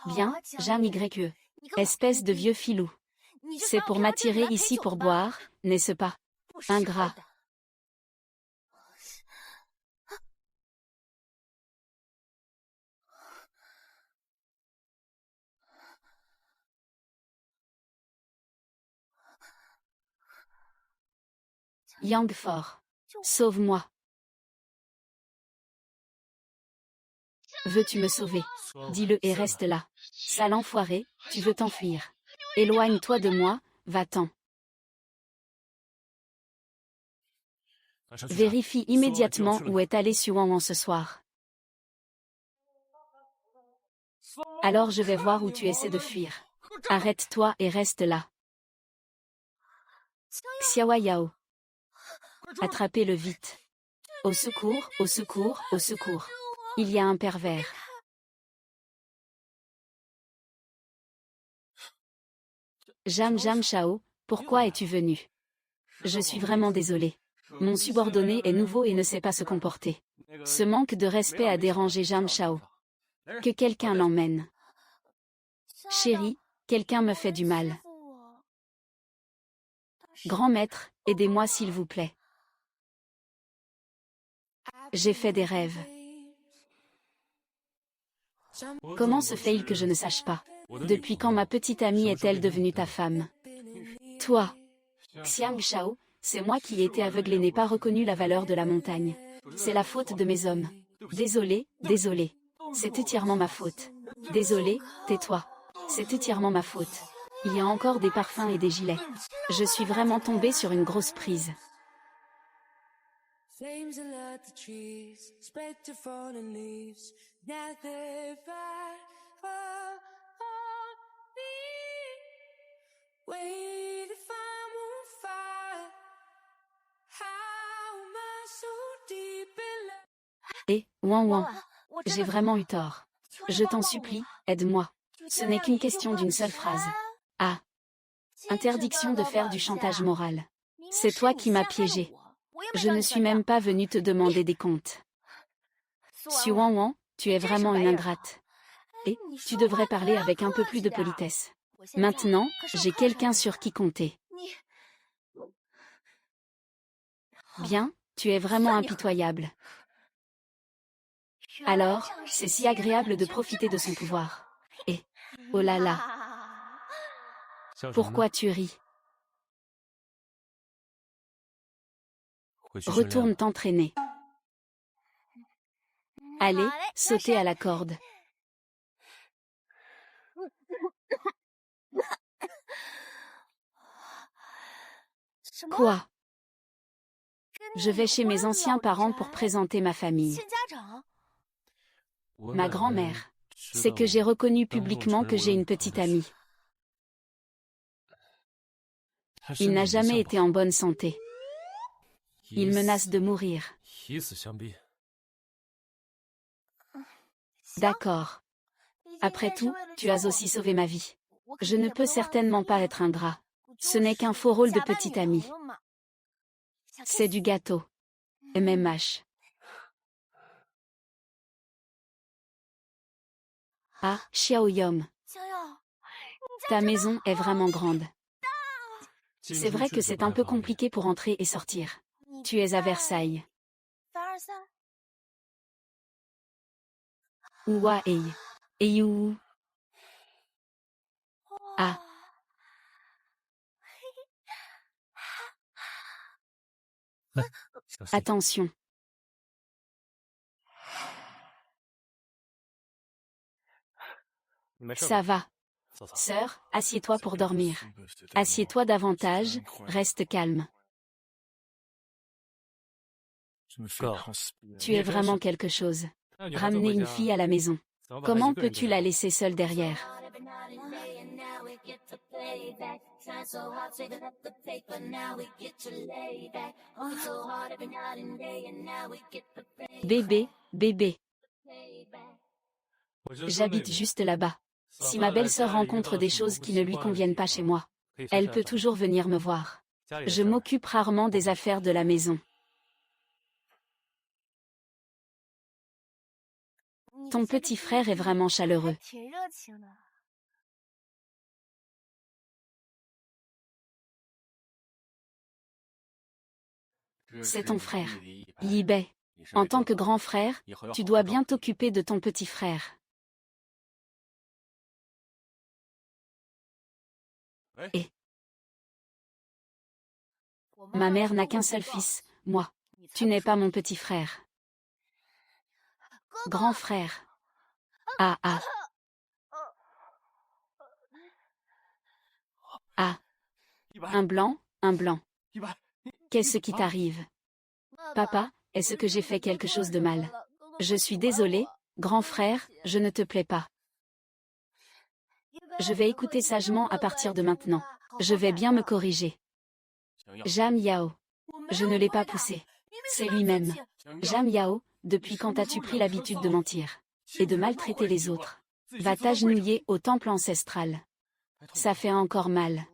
Bien, Jam YE. Espèce de vieux filou. C'est pour m'attirer ici pour boire, n'est-ce pas? Ingrat. Yang fort. Sauve-moi. Veux-tu me sauver? Dis-le et reste là. Sale enfoiré, tu veux t'enfuir. Éloigne-toi de moi, va-t'en. Vérifie immédiatement où est allé Xu Wanwan ce soir. Alors je vais voir où tu essaies de fuir. Arrête-toi et reste là. Xiaoa Yao. Attrapez-le vite. Au secours, au secours, au secours. Il y a un pervers. Jam Shao, pourquoi es-tu venu? Je suis vraiment désolée. Mon subordonné est nouveau et ne sait pas se comporter. Ce manque de respect a dérangé Jam Shao. Que quelqu'un l'emmène. Chérie, quelqu'un me fait du mal. Grand maître, aidez-moi s'il vous plaît. J'ai fait des rêves. Comment se fait-il que je ne sache pas? Depuis quand ma petite amie est-elle devenue ta femme? Toi, Xiang Shao, c'est moi qui ai été aveugle et n'ai pas reconnu la valeur de la montagne. C'est la faute de mes hommes. Désolé, désolé. C'est entièrement ma faute. Désolé, tais-toi. C'est entièrement ma faute. Il y a encore des parfums et des gilets. Je suis vraiment tombée sur une grosse prise. Flames alert the trees, spread to fallen leaves. Now they fight for me. Wait if I'm on fire. How am I so deep in love? Et, ouin ouin, j'ai vraiment eu tort. Je t'en supplie, aide-moi. Ce n'est qu'une question d'une seule phrase. Ah. Interdiction de faire du chantage moral. C'est toi qui m'as piégé. Je ne suis même pas venue te demander des comptes. Xuan Wan, tu es vraiment une ingrate. Et, tu devrais parler avec un peu plus de politesse. Maintenant, j'ai quelqu'un sur qui compter. Bien, tu es vraiment impitoyable. Alors, c'est si agréable de profiter de son pouvoir. Et, oh là là. Pourquoi tu ris? Retourne t'entraîner. Allez, sautez à la corde. Quoi? Je vais chez mes anciens parents pour présenter ma famille. Ma grand-mère. C'est que j'ai reconnu publiquement que j'ai une petite amie. Il n'a jamais été en bonne santé. Il menace de mourir. D'accord. Après tout, tu as aussi sauvé ma vie. Je ne peux certainement pas être ingrat. Ce n'est qu'un faux rôle de petite amie. C'est du gâteau. MMH. Ah, Xiaoyom. Ta maison est vraiment grande. C'est vrai que c'est un peu compliqué pour entrer et sortir. Tu es à Versailles. Ouah ei. Eyou. Ah. Attention. Ça va. Sœur, assieds-toi pour dormir. Assieds-toi davantage, reste calme. Tu es vraiment quelque chose. Ramener une fille à la maison. Comment peux-tu la laisser seule derrière? Bébé, bébé. J'habite juste là-bas. Si ma belle-sœur rencontre des choses qui ne lui conviennent pas chez moi, elle peut toujours venir me voir. Je m'occupe rarement des affaires de la maison. Ton petit frère est vraiment chaleureux. C'est ton frère. Yi Bei. En tant que grand frère, tu dois bien t'occuper de ton petit frère. Et ma mère n'a qu'un seul fils, moi. Tu n'es pas mon petit frère. Grand frère. Ah ah. Ah. Un blanc, un blanc. Qu'est-ce qui t'arrive? Papa, est-ce que j'ai fait quelque chose de mal? Je suis désolée, grand frère, je ne te plais pas. Je vais écouter sagement à partir de maintenant. Je vais bien me corriger. Zhang Yao. Je ne l'ai pas poussé. C'est lui-même. Zhang Yao, depuis quand as-tu pris l'habitude de mentir et de maltraiter les autres? Va t'agenouiller au temple ancestral. Ça fait encore mal.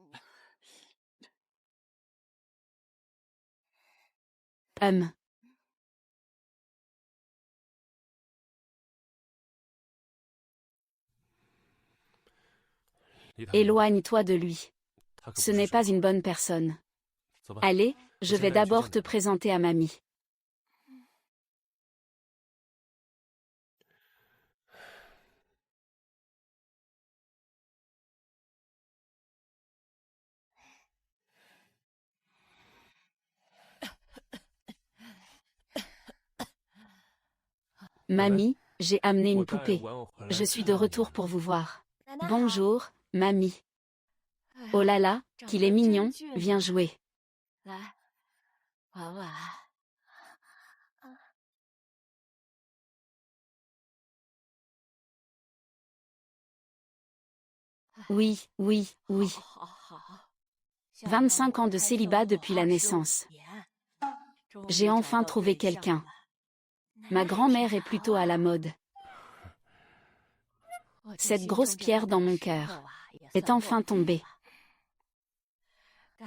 Éloigne-toi de lui. Ce n'est pas une bonne personne. Allez, je vais d'abord te présenter à mamie. Mamie, j'ai amené une poupée. Je suis de retour pour vous voir. Bonjour, mamie. Oh là là, qu'il est mignon, viens jouer. Oui, oui, oui. 25 ans de célibat depuis la naissance. J'ai enfin trouvé quelqu'un. Ma grand-mère est plutôt à la mode. Cette grosse pierre dans mon cœur est enfin tombée.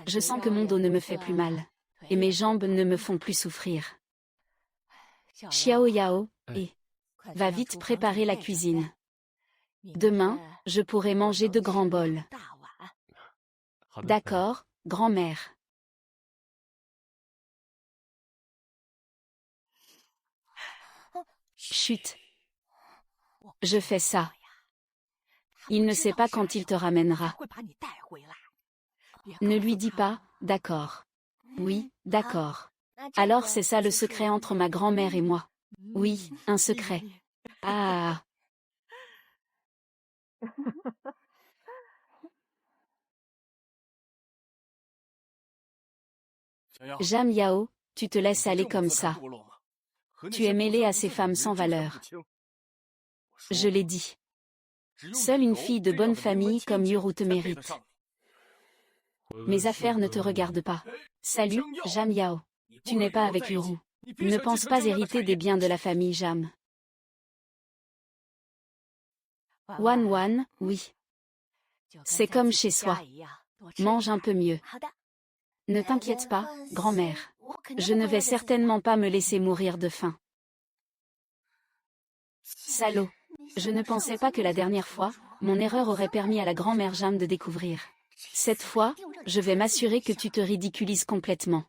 Je sens que mon dos ne me fait plus mal. Et mes jambes ne me font plus souffrir. Xiao Yao, va vite préparer la cuisine. Demain, je pourrai manger de grands bols. D'accord, grand-mère. Chut. Je fais ça. Il ne sait pas quand il te ramènera. Ne lui dis pas, d'accord. Oui, d'accord. Alors c'est ça le secret entre ma grand-mère et moi. Oui, un secret. Ah. Jam Yao, tu te laisses aller comme ça. Tu es mêlé à ces femmes sans valeur. Je l'ai dit. Seule une fille de bonne famille comme Yuru te mérite. Mes affaires ne te regardent pas. Salut, Jam Yao. Tu n'es pas avec Yuru. Ne pense pas hériter des biens de la famille Jam. Wan Wan, oui. C'est comme chez soi. Mange un peu mieux. Ne t'inquiète pas, grand-mère. Je ne vais certainement pas me laisser mourir de faim. Salaud. Je ne pensais pas que la dernière fois, mon erreur aurait permis à la grand-mère Jam de découvrir. Cette fois, je vais m'assurer que tu te ridiculises complètement.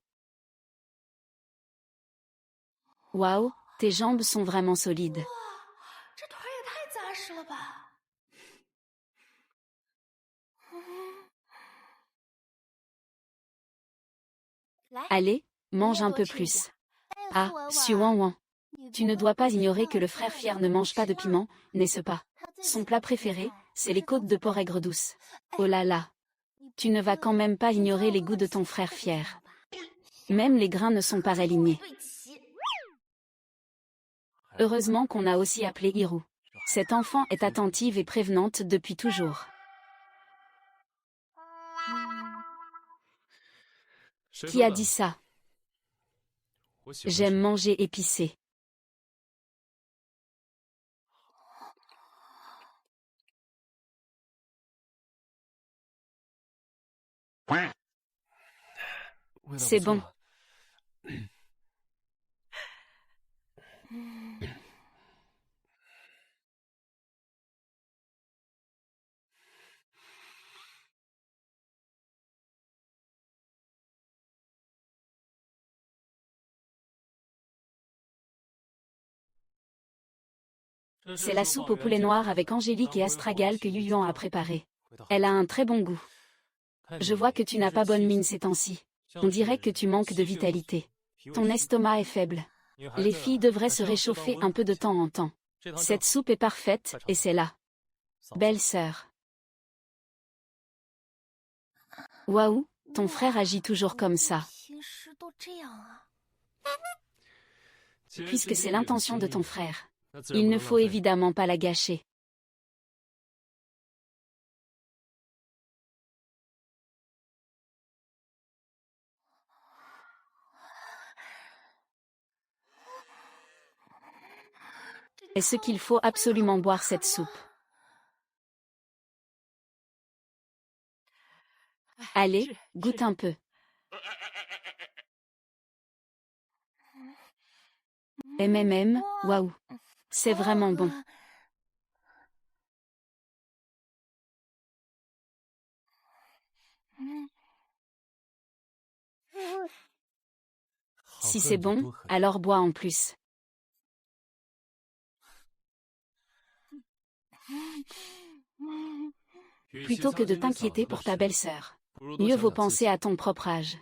Waouh, tes jambes sont vraiment solides. Allez, mange un peu plus. Ah, Suan Wan. Tu ne dois pas ignorer que le frère fier ne mange pas de piment, n'est-ce pas? Son plat préféré, c'est les côtes de porc aigre douce. Oh là là. Tu ne vas quand même pas ignorer les goûts de ton frère fier. Même les grains ne sont pas alignés. Heureusement qu'on a aussi appelé Hiru. Cette enfant est attentive et prévenante depuis toujours. Qui a dit ça? J'aime manger épicé. C'est bon. C'est la soupe au poulet noir avec Angélique et astragal que Yu Yuan a préparée. Elle a un très bon goût. Je vois que tu n'as pas bonne mine ces temps-ci. On dirait que tu manques de vitalité. Ton estomac est faible. Les filles devraient se réchauffer un peu de temps en temps. Cette soupe est parfaite, et c'est là. Belle sœur. Waouh, ton frère agit toujours comme ça. Puisque c'est l'intention de ton frère. Il ne faut évidemment pas la gâcher. Est-ce qu'il faut absolument boire cette soupe? Allez, goûte un peu. Waouh. C'est vraiment bon. Si c'est bon, alors bois en plus. Plutôt que de t'inquiéter pour ta belle-sœur, mieux vaut penser à ton propre âge.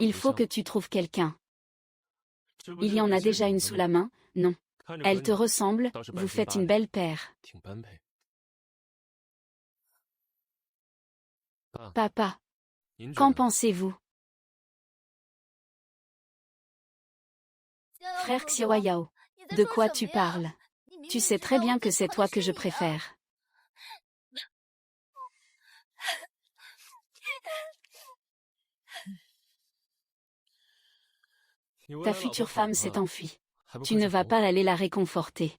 Il faut que tu trouves quelqu'un. Il y en a déjà une sous la main, non? Elle te ressemble, vous faites une belle paire. Papa, qu'en pensez-vous? Frère Xiaoyao, de quoi tu parles? Tu sais très bien que c'est toi que je préfère. Ta future femme s'est enfuie. Tu ne vas pas aller la réconforter.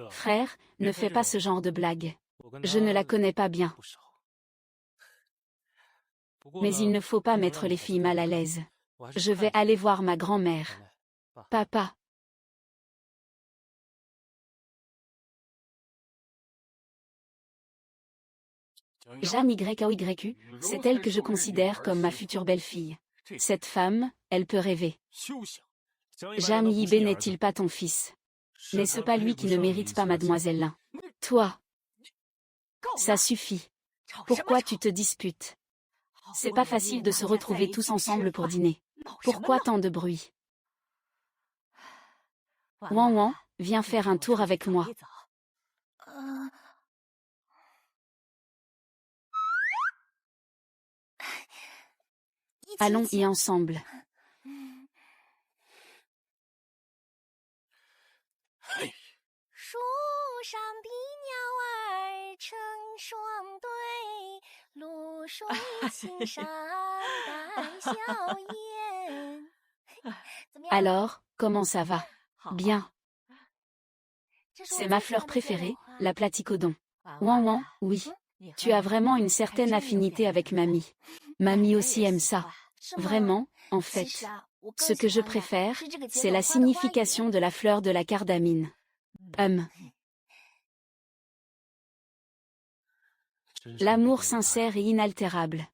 Frère, ne fais pas ce genre de blague. Je ne la connais pas bien. Mais il ne faut pas mettre les filles mal à l'aise. Je vais aller voir ma grand-mère. Papa. Jam YAOYU, c'est elle que je considère comme ma future belle-fille. Cette femme, elle peut rêver. Jam Yibé n'est-il pas ton fils? N'est-ce pas lui qui ne mérite pas mademoiselle Lin? Toi. Ça suffit. Pourquoi tu te disputes? C'est pas facile de se retrouver tous ensemble pour dîner. Pourquoi tant de bruit? Wan Wan, viens faire un tour avec moi. Allons y ensemble. Alors, comment ça va? Bien. C'est ma fleur préférée, la platycodon. Wan Wan, oui. Tu as vraiment une certaine affinité avec Mamie. Mamie aussi aime ça. Vraiment, en fait. Ce que je préfère, c'est la signification de la fleur de la cardamine. L'amour sincère et inaltérable.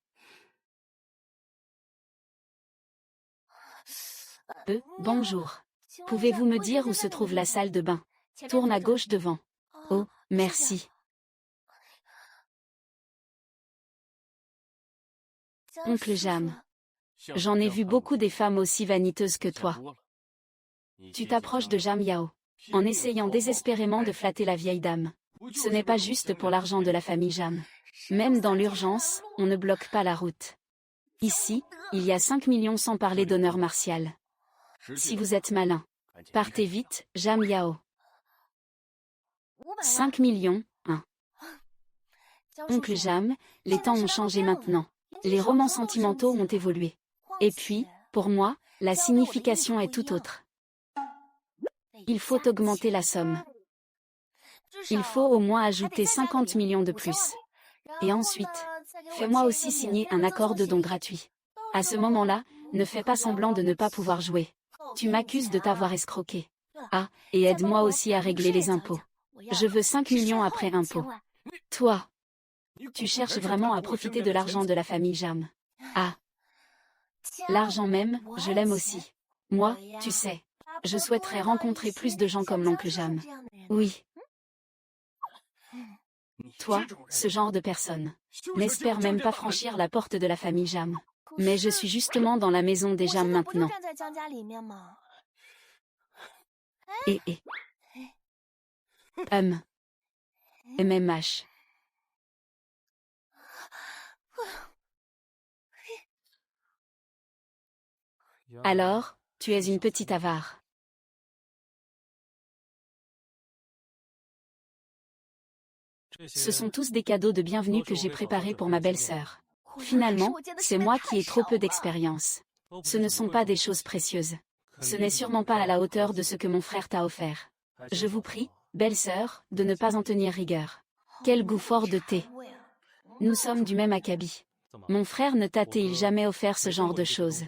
Bonjour. Pouvez-vous me dire où se trouve la salle de bain? Tourne à gauche devant. Oh, merci. Oncle Jam. J'en ai vu beaucoup des femmes aussi vaniteuses que toi. Tu t'approches de Jam Yao, en essayant désespérément de flatter la vieille dame. Ce n'est pas juste pour l'argent de la famille Jam. Même dans l'urgence, on ne bloque pas la route. Ici, il y a 5 millions sans parler d'honneur martial. Si vous êtes malin, partez vite, Jam Yao. 5 millions, hein. Oncle Jam, les temps ont changé maintenant. Les romans sentimentaux ont évolué. Et puis, pour moi, la signification est tout autre. Il faut augmenter la somme. Il faut au moins ajouter 50 millions de plus. Et ensuite, fais-moi aussi signer un accord de don gratuit. À ce moment-là, ne fais pas semblant de ne pas pouvoir jouer. Tu m'accuses de t'avoir escroqué. Ah, et aide-moi aussi à régler les impôts. Je veux 5 millions après impôts. Toi, tu cherches vraiment à profiter de l'argent de la famille Jam. Ah. L'argent même, je l'aime aussi. Moi, tu sais, je souhaiterais rencontrer plus de gens comme l'oncle Jam. Oui. Toi, ce genre de personne, n'espère même pas franchir la porte de la famille Jam. Mais je suis justement dans la maison des Jam maintenant. Et MMH. Alors, tu es une petite avare. Ce sont tous des cadeaux de bienvenue que j'ai préparés pour ma belle-sœur. Finalement, c'est moi qui ai trop peu d'expérience. Ce ne sont pas des choses précieuses. Ce n'est sûrement pas à la hauteur de ce que mon frère t'a offert. Je vous prie, belle-sœur, de ne pas en tenir rigueur. Quel goût fort de thé. Nous sommes du même acabit. Mon frère ne t'a-t-il jamais offert ce genre de choses?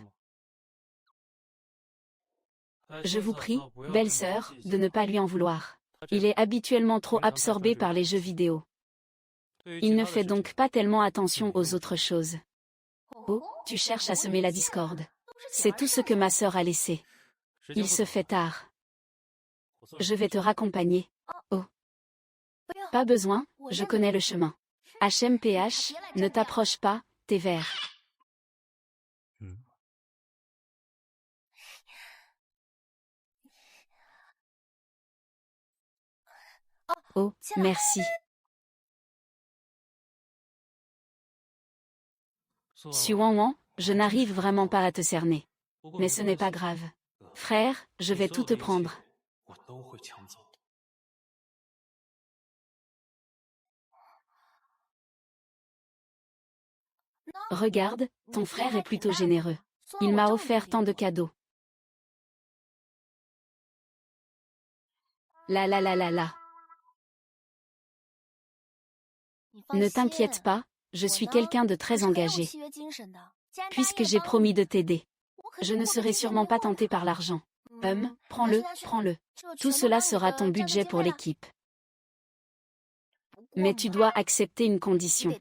Je vous prie, belle-sœur, de ne pas lui en vouloir. Il est habituellement trop absorbé par les jeux vidéo. Il ne fait donc pas tellement attention aux autres choses. Oh, tu cherches à semer la discorde. C'est tout ce que ma sœur a laissé. Il se fait tard. Je vais te raccompagner. Oh. Pas besoin, je connais le chemin. HMPH, ne t'approche pas, t'es vert. Oh, merci. Wan Wan, je n'arrive vraiment pas à te cerner. Mais ce n'est pas grave. Frère, je vais tout te prendre. Regarde, ton frère est plutôt généreux. Il m'a offert tant de cadeaux. La la la la la. Ne t'inquiète pas, je suis quelqu'un de très engagé. Puisque j'ai promis de t'aider, je ne serai sûrement pas tenté par l'argent. Prends-le, prends-le. Tout cela sera ton budget pour l'équipe. Mais tu dois accepter une condition.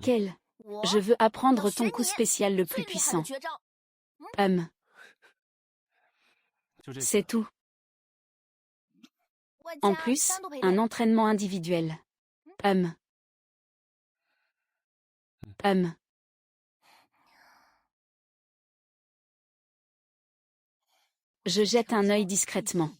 Quelle? Je veux apprendre ton coup spécial le plus puissant. C'est tout. En plus, un entraînement individuel. Je jette un œil discrètement.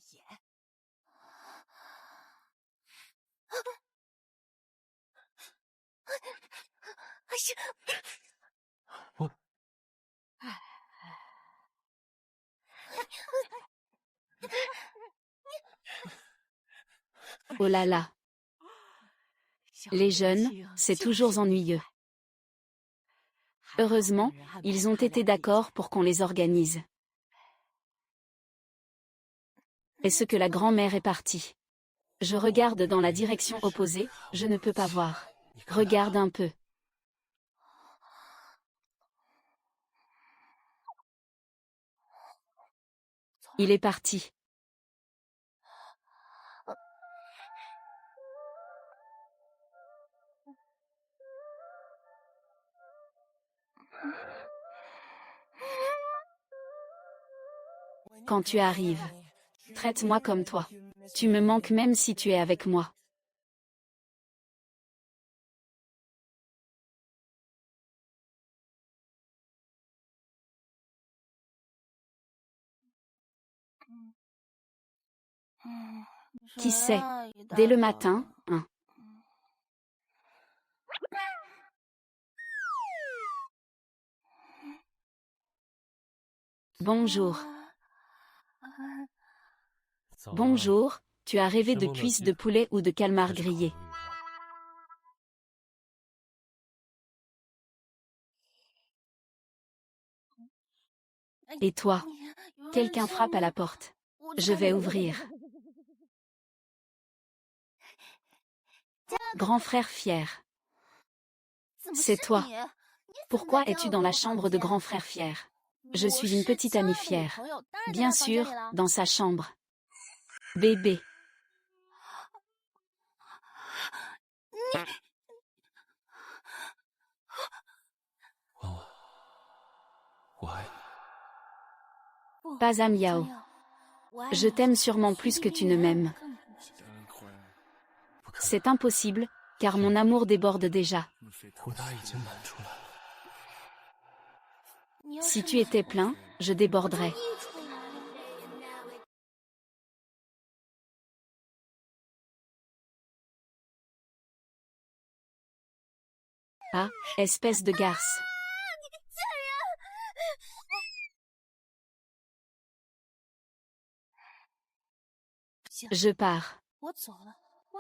Oh là là. Les jeunes, c'est toujours ennuyeux. Heureusement, ils ont été d'accord pour qu'on les organise. Est-ce que la grand-mère est partie? Je regarde dans la direction opposée, je ne peux pas voir. Regarde un peu. Il est parti. Quand tu arrives, traite-moi comme toi. Tu me manques même si tu es avec moi. Qui sait? Dès le matin, hein. Bonjour. Bonjour, tu as rêvé de cuisses de poulet ou de calmar grillé? Et toi? Quelqu'un frappe à la porte. Je vais ouvrir. Grand frère fier. C'est toi. Pourquoi es-tu dans la chambre de grand frère fier? Je suis une petite amie fière. Bien sûr, dans sa chambre. Bébé. Pas à Miao. Je t'aime sûrement plus que tu ne m'aimes. C'est impossible, car mon amour déborde déjà. Si tu étais plein, je déborderais. Ah, espèce de garce. Je pars.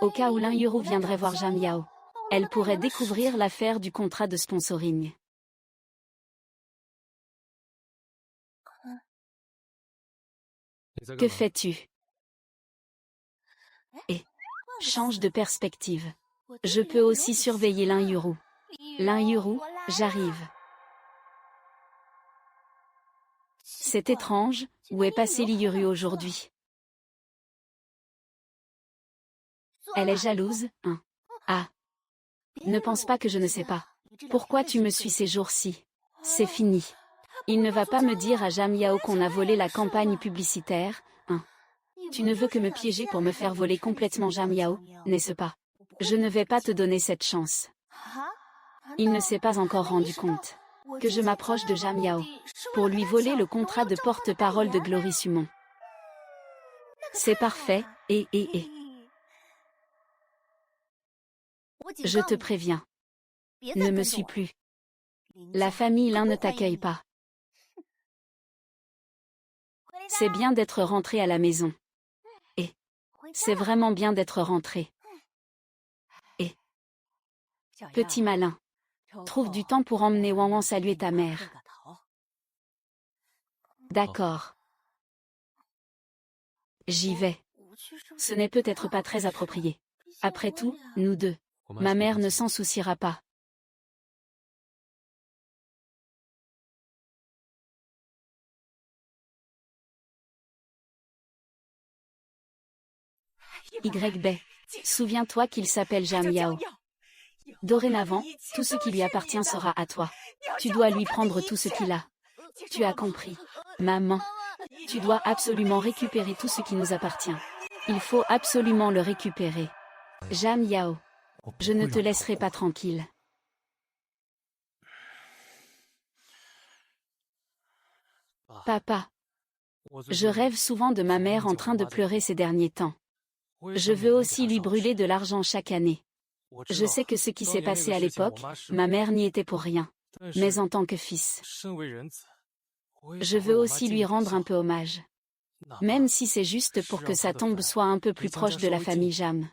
Au cas où Lin Yuru viendrait voir Zhang Yao. Elle pourrait découvrir l'affaire du contrat de sponsoring. Que fais-tu? Et change de perspective. Je peux aussi surveiller Lin Yuru. Lin Yuru, j'arrive. C'est étrange, où est passée Li Yuru aujourd'hui? Elle est jalouse, hein? Ah. Ne pense pas que je ne sais pas. Pourquoi tu me suis ces jours-ci? C'est fini. Il ne va pas me dire à Zhang Yao qu'on a volé la campagne publicitaire, hein? Tu ne veux que me piéger pour me faire voler complètement Zhang Yao, n'est-ce pas? Je ne vais pas te donner cette chance. Il ne s'est pas encore rendu compte que je m'approche de Zhang Yao pour lui voler le contrat de porte-parole de Glory Sumon. C'est parfait, et. Je te préviens. Ne me suis plus. La famille Lin ne t'accueille pas. C'est bien d'être rentré à la maison. Et c'est vraiment bien d'être rentré. Petit malin. Trouve du temps pour emmener Wanwan saluer ta mère. D'accord. J'y vais. Ce n'est peut-être pas très approprié. Après tout, nous deux. Ma mère ne s'en souciera pas. YB. Souviens-toi qu'il s'appelle Jam Yao. Dorénavant, tout ce qui lui appartient sera à toi. Tu dois lui prendre tout ce qu'il a. Tu as compris. Maman. Tu dois absolument récupérer tout ce qui nous appartient. Il faut absolument le récupérer. Jam Yao. Je ne te laisserai pas tranquille. Papa. Je rêve souvent de ma mère en train de pleurer ces derniers temps. Je veux aussi lui brûler de l'argent chaque année. Je sais que ce qui s'est passé à l'époque, ma mère n'y était pour rien. Mais en tant que fils, je veux aussi lui rendre un peu hommage. Même si c'est juste pour que sa tombe soit un peu plus proche de la famille Jam.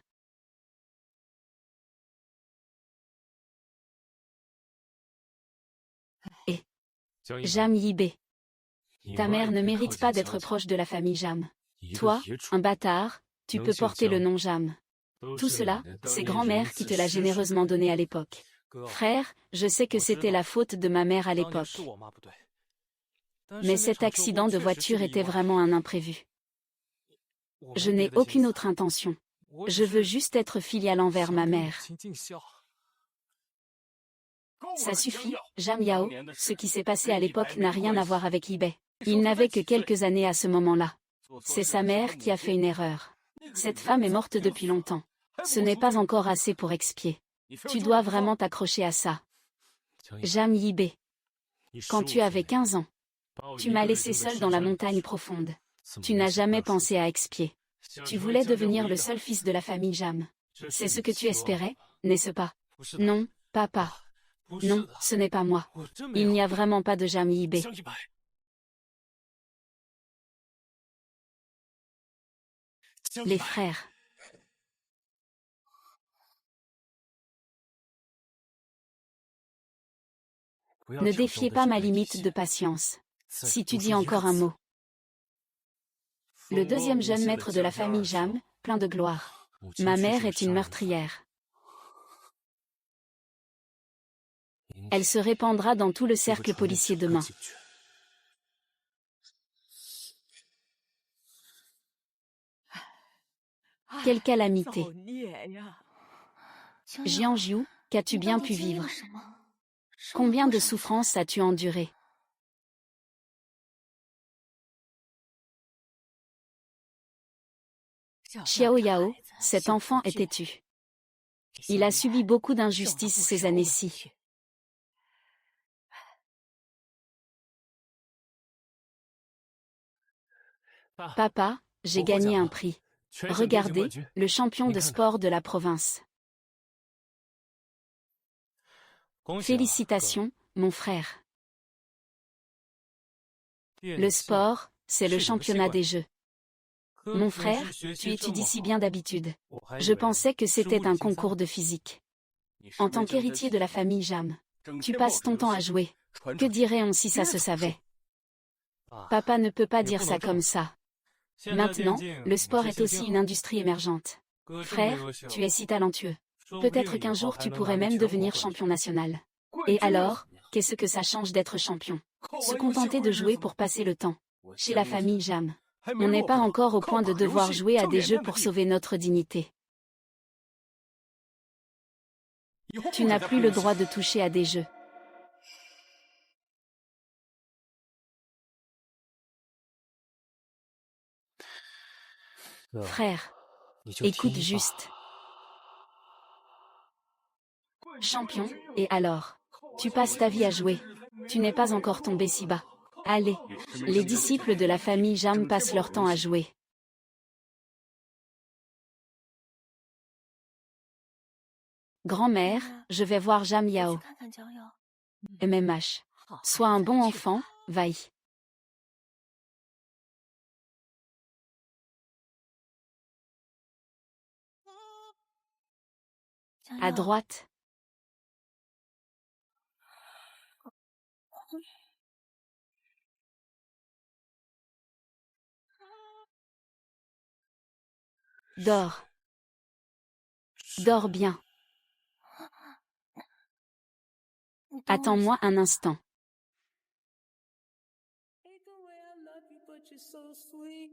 Et Jam Yibé. Ta mère ne mérite pas d'être proche de la famille Jam. Toi, un bâtard, tu peux porter le nom Jam. Tout cela, c'est grand-mère qui te l'a généreusement donné à l'époque. Frère, je sais que c'était la faute de ma mère à l'époque. Mais cet accident de voiture était vraiment un imprévu. Je n'ai aucune autre intention. Je veux juste être filiale envers ma mère. Ça suffit, Jam Yao, ce qui s'est passé à l'époque n'a rien à voir avec eBay. Il n'avait que quelques années à ce moment-là. C'est sa mère qui a fait une erreur. Cette femme est morte depuis longtemps. Ce n'est pas encore assez pour expier. Tu dois vraiment t'accrocher à ça. Jam Yibé. Quand tu avais 15 ans, tu m'as laissé seul dans la montagne profonde. Tu n'as jamais pensé à expier. Tu voulais devenir le seul fils de la famille Jam. C'est ce que tu espérais, n'est-ce pas? Non, papa. Non, ce n'est pas moi. Il n'y a vraiment pas de Jam Yibé. Les frères. Ne défiez pas ma limite de patience. Si tu dis encore un mot. Le deuxième jeune maître de la famille Jam, plein de gloire. Ma mère est une meurtrière. Elle se répandra dans tout le cercle policier demain. Quelle calamité. Jianjiu, qu'as-tu bien pu vivre? Combien de souffrances as-tu enduré? Xiao Yao, cet enfant est têtu. Il a subi beaucoup d'injustices ces années-ci. Papa, j'ai gagné un prix. Regardez, le champion de sport de la province. Félicitations, mon frère. Le sport, c'est le championnat des jeux. Mon frère, tu étudies si bien d'habitude. Je pensais que c'était un concours de physique. En tant qu'héritier de la famille Jam, tu passes ton temps à jouer. Que dirait-on si ça se savait? Papa ne peut pas dire ça comme ça. Maintenant, le sport est aussi une industrie émergente. Frère, tu es si talentueux. Peut-être qu'un jour tu pourrais même devenir champion national. Et alors, qu'est-ce que ça change d'être champion? Se contenter de jouer pour passer le temps. Chez la famille Jam, on n'est pas encore au point de devoir jouer à des jeux pour sauver notre dignité. Tu n'as plus le droit de toucher à des jeux. Frère, écoute juste. Champion, et alors? Tu passes ta vie à jouer. Tu n'es pas encore tombé si bas. Allez, les disciples de la famille Jam passent leur temps à jouer. Grand-mère, je vais voir Jam Yao. MMH. Sois un bon enfant, Vai. À droite. Dors. Dors bien. Attends-moi un instant. Hate the way I love you, but you're so sweet.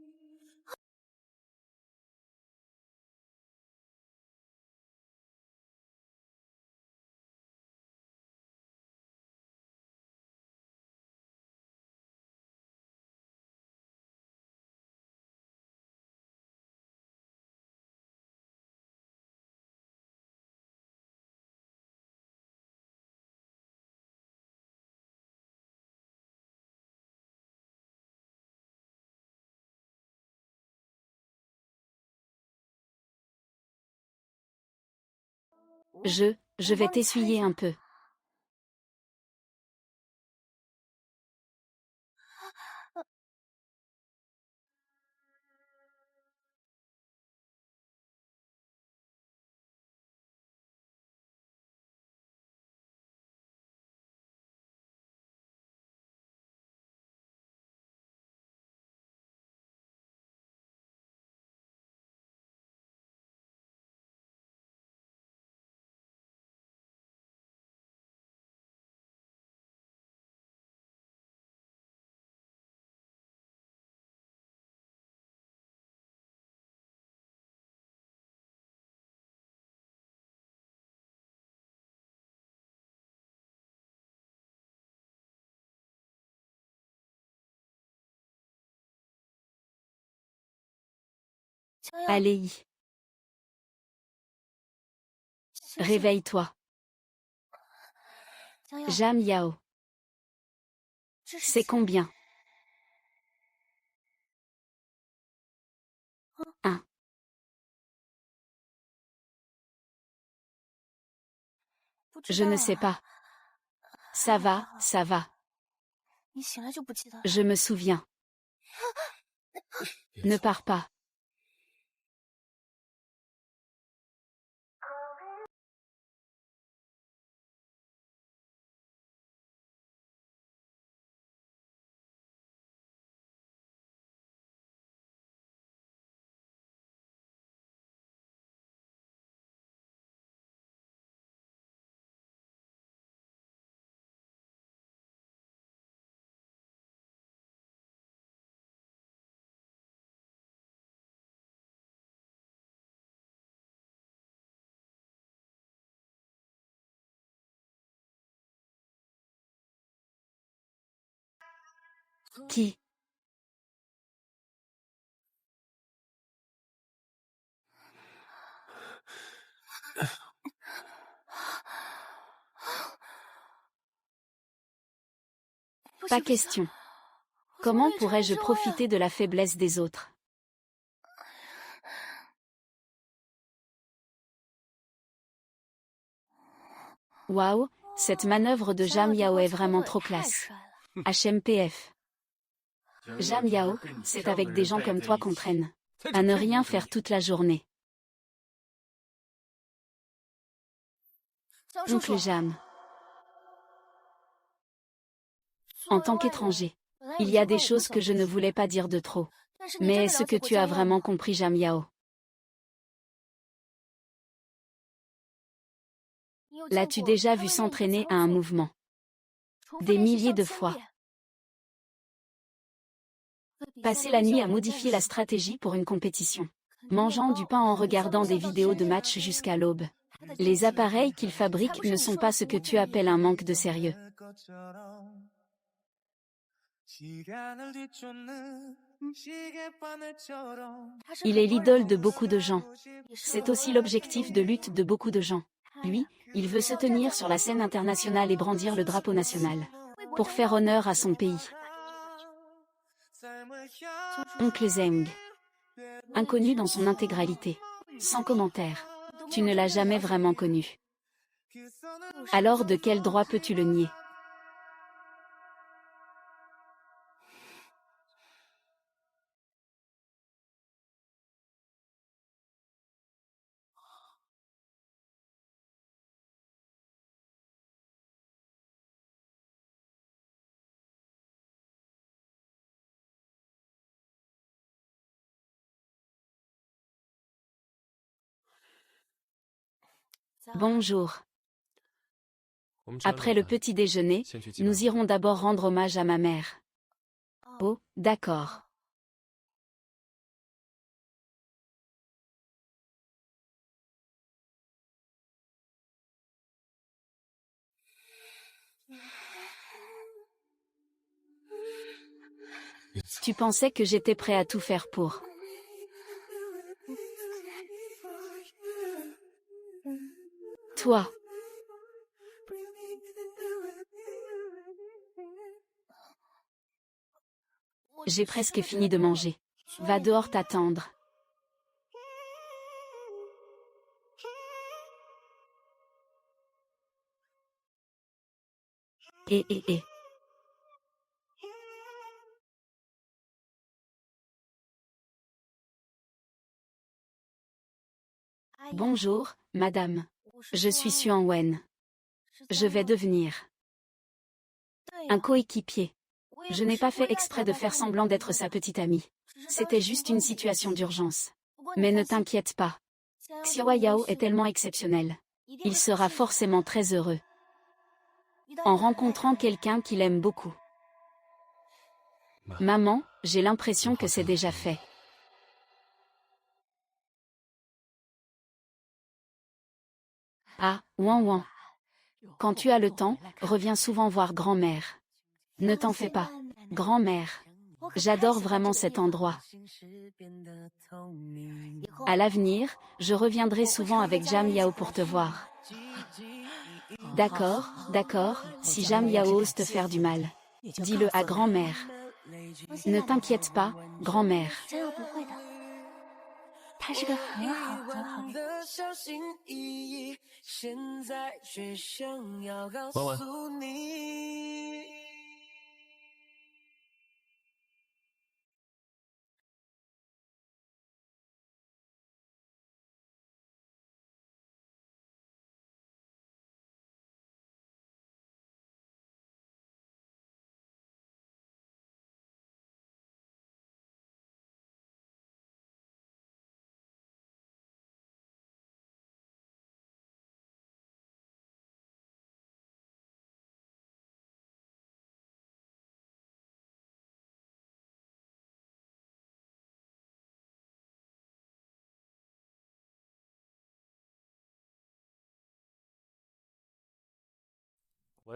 Je vais t'essuyer un peu. Allez. Réveille-toi. Jam Yao. C'est combien? 1. Je ne sais pas. Ça va, ça va. Je me souviens. Ne pars pas. Qui? Pas question. Comment pourrais-je profiter de la faiblesse des autres? Waouh, cette manœuvre de Jam Yao est vraiment trop classe. HMPF. Jam Yao, c'est avec des gens comme toi qu'on traîne. À ne rien faire toute la journée. Oncle Jam. En tant qu'étranger, il y a des choses que je ne voulais pas dire de trop. Mais est-ce que tu as vraiment compris Jam Yao? L'as-tu déjà vu s'entraîner à un mouvement? Des milliers de fois. Passer la nuit à modifier la stratégie pour une compétition. Mangeant du pain en regardant des vidéos de match jusqu'à l'aube. Les appareils qu'ils fabriquent ne sont pas ce que tu appelles un manque de sérieux. Il est l'idole de beaucoup de gens. C'est aussi l'objectif de lutte de beaucoup de gens. Lui, il veut se tenir sur la scène internationale et brandir le drapeau national. Pour faire honneur à son pays. Oncle Zeng. Inconnu dans son intégralité. Sans commentaire. Tu ne l'as jamais vraiment connu. Alors de quel droit peux-tu le nier? Bonjour. Après le petit déjeuner, nous irons d'abord rendre hommage à ma mère. Oh, d'accord. Tu pensais que j'étais prêt à tout faire pour. Toi. J'ai presque fini de manger. Va dehors t'attendre. Et. Bonjour, madame. Je suis Xuan Wen. Je vais devenir un coéquipier. Je n'ai pas fait exprès de faire semblant d'être sa petite amie. C'était juste une situation d'urgence. Mais ne t'inquiète pas. Xiao Yao est tellement exceptionnel. Il sera forcément très heureux en rencontrant quelqu'un qu'il aime beaucoup. Maman, j'ai l'impression que c'est déjà fait. Ah, ouan ouan. Quand tu as le temps, reviens souvent voir grand-mère. Ne t'en fais pas. Grand-mère. J'adore vraiment cet endroit. À l'avenir, je reviendrai souvent avec Jam Yao pour te voir. D'accord, d'accord, si Jam Yao ose te faire du mal. Dis-le à grand-mère. Ne t'inquiète pas, grand-mère. 他是个很好很好的。的小心翼翼，现在却想要告婉诉你。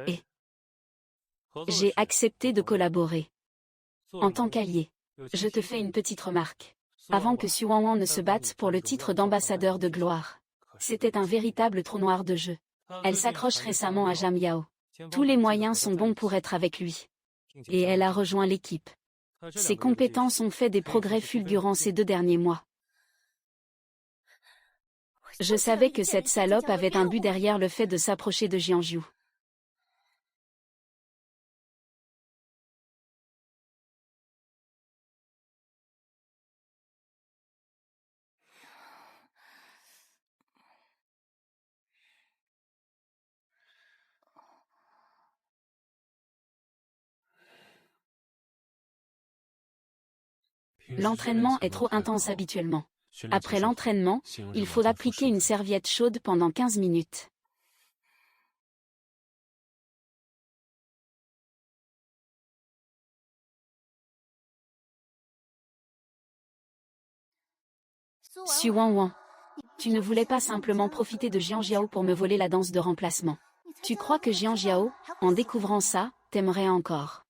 Et j'ai accepté de collaborer. En tant qu'allié, je te fais une petite remarque. Avant que Xuan Wan ne se batte pour le titre d'ambassadeur de gloire, c'était un véritable trou noir de jeu. Elle s'accroche récemment à Jam Yao. Tous les moyens sont bons pour être avec lui. Et elle a rejoint l'équipe. Ses compétences ont fait des progrès fulgurants ces 2 derniers mois. Je savais que cette salope avait un but derrière le fait de s'approcher de Jianzhu. L'entraînement est trop intense habituellement. Après l'entraînement, il faut appliquer une serviette chaude pendant 15 minutes. Xuan Wan, tu ne voulais pas simplement profiter de Jian Jiao pour me voler la danse de remplacement. Tu crois que Jian Jiao, en découvrant ça, t'aimerait encore?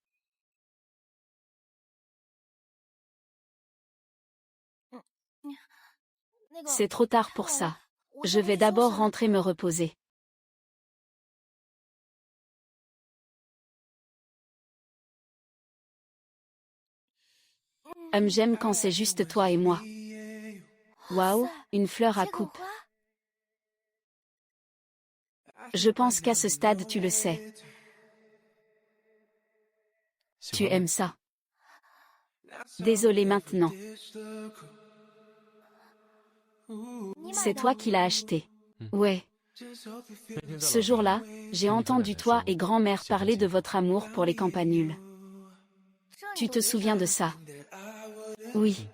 C'est trop tard pour ça. Je vais d'abord rentrer me reposer. J'aime quand c'est juste toi et moi. Waouh, une fleur à coupe. Je pense qu'à ce stade tu le sais. Tu aimes ça. Désolé maintenant. C'est toi qui l'as acheté. Ouais. Ce jour-là, j'ai entendu toi et grand-mère parler de votre amour pour les campanules. Tu te souviens de ça? Oui.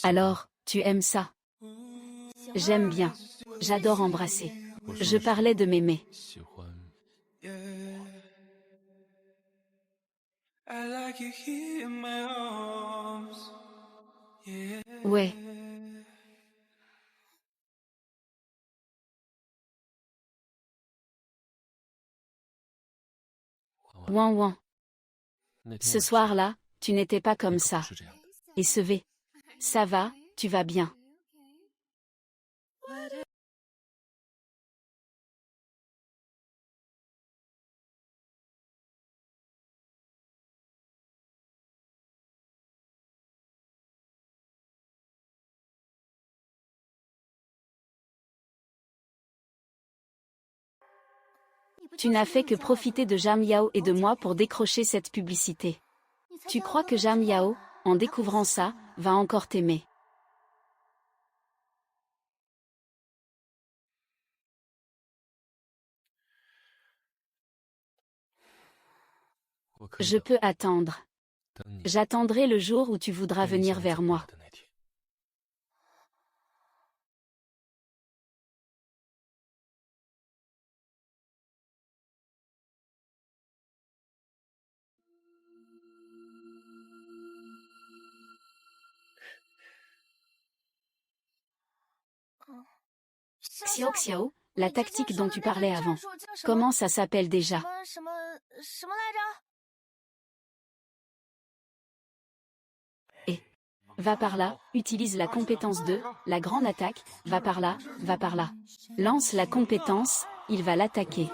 Alors, tu aimes ça? J'aime bien. J'adore embrasser. Je parlais de m'aimer. 喜欢 Yeah. I like you here in my arms. Yeah. Ouais. Ouin ouin. 那天 Ce 晚上 soir-là, tu n'étais pas 你 comme 可不 ça. 是这样的。 Et ce V. Ça va, tu vas bien. Tu n'as fait que profiter de Jam Yao et de moi pour décrocher cette publicité. Tu crois que Jam Yao, en découvrant ça, va encore t'aimer. «我可以 Je 等 peux attendre. 等你 J'attendrai le jour où tu voudras 跟你 venir 想 vers 走 moi. 了的那天。 Xiao Xiao, la tactique dont tu parlais avant. Comment ça s'appelle déjà? Et va par là, utilise la compétence 2, la grande attaque, va par là, va par là. Lance la compétence, il va l'attaquer.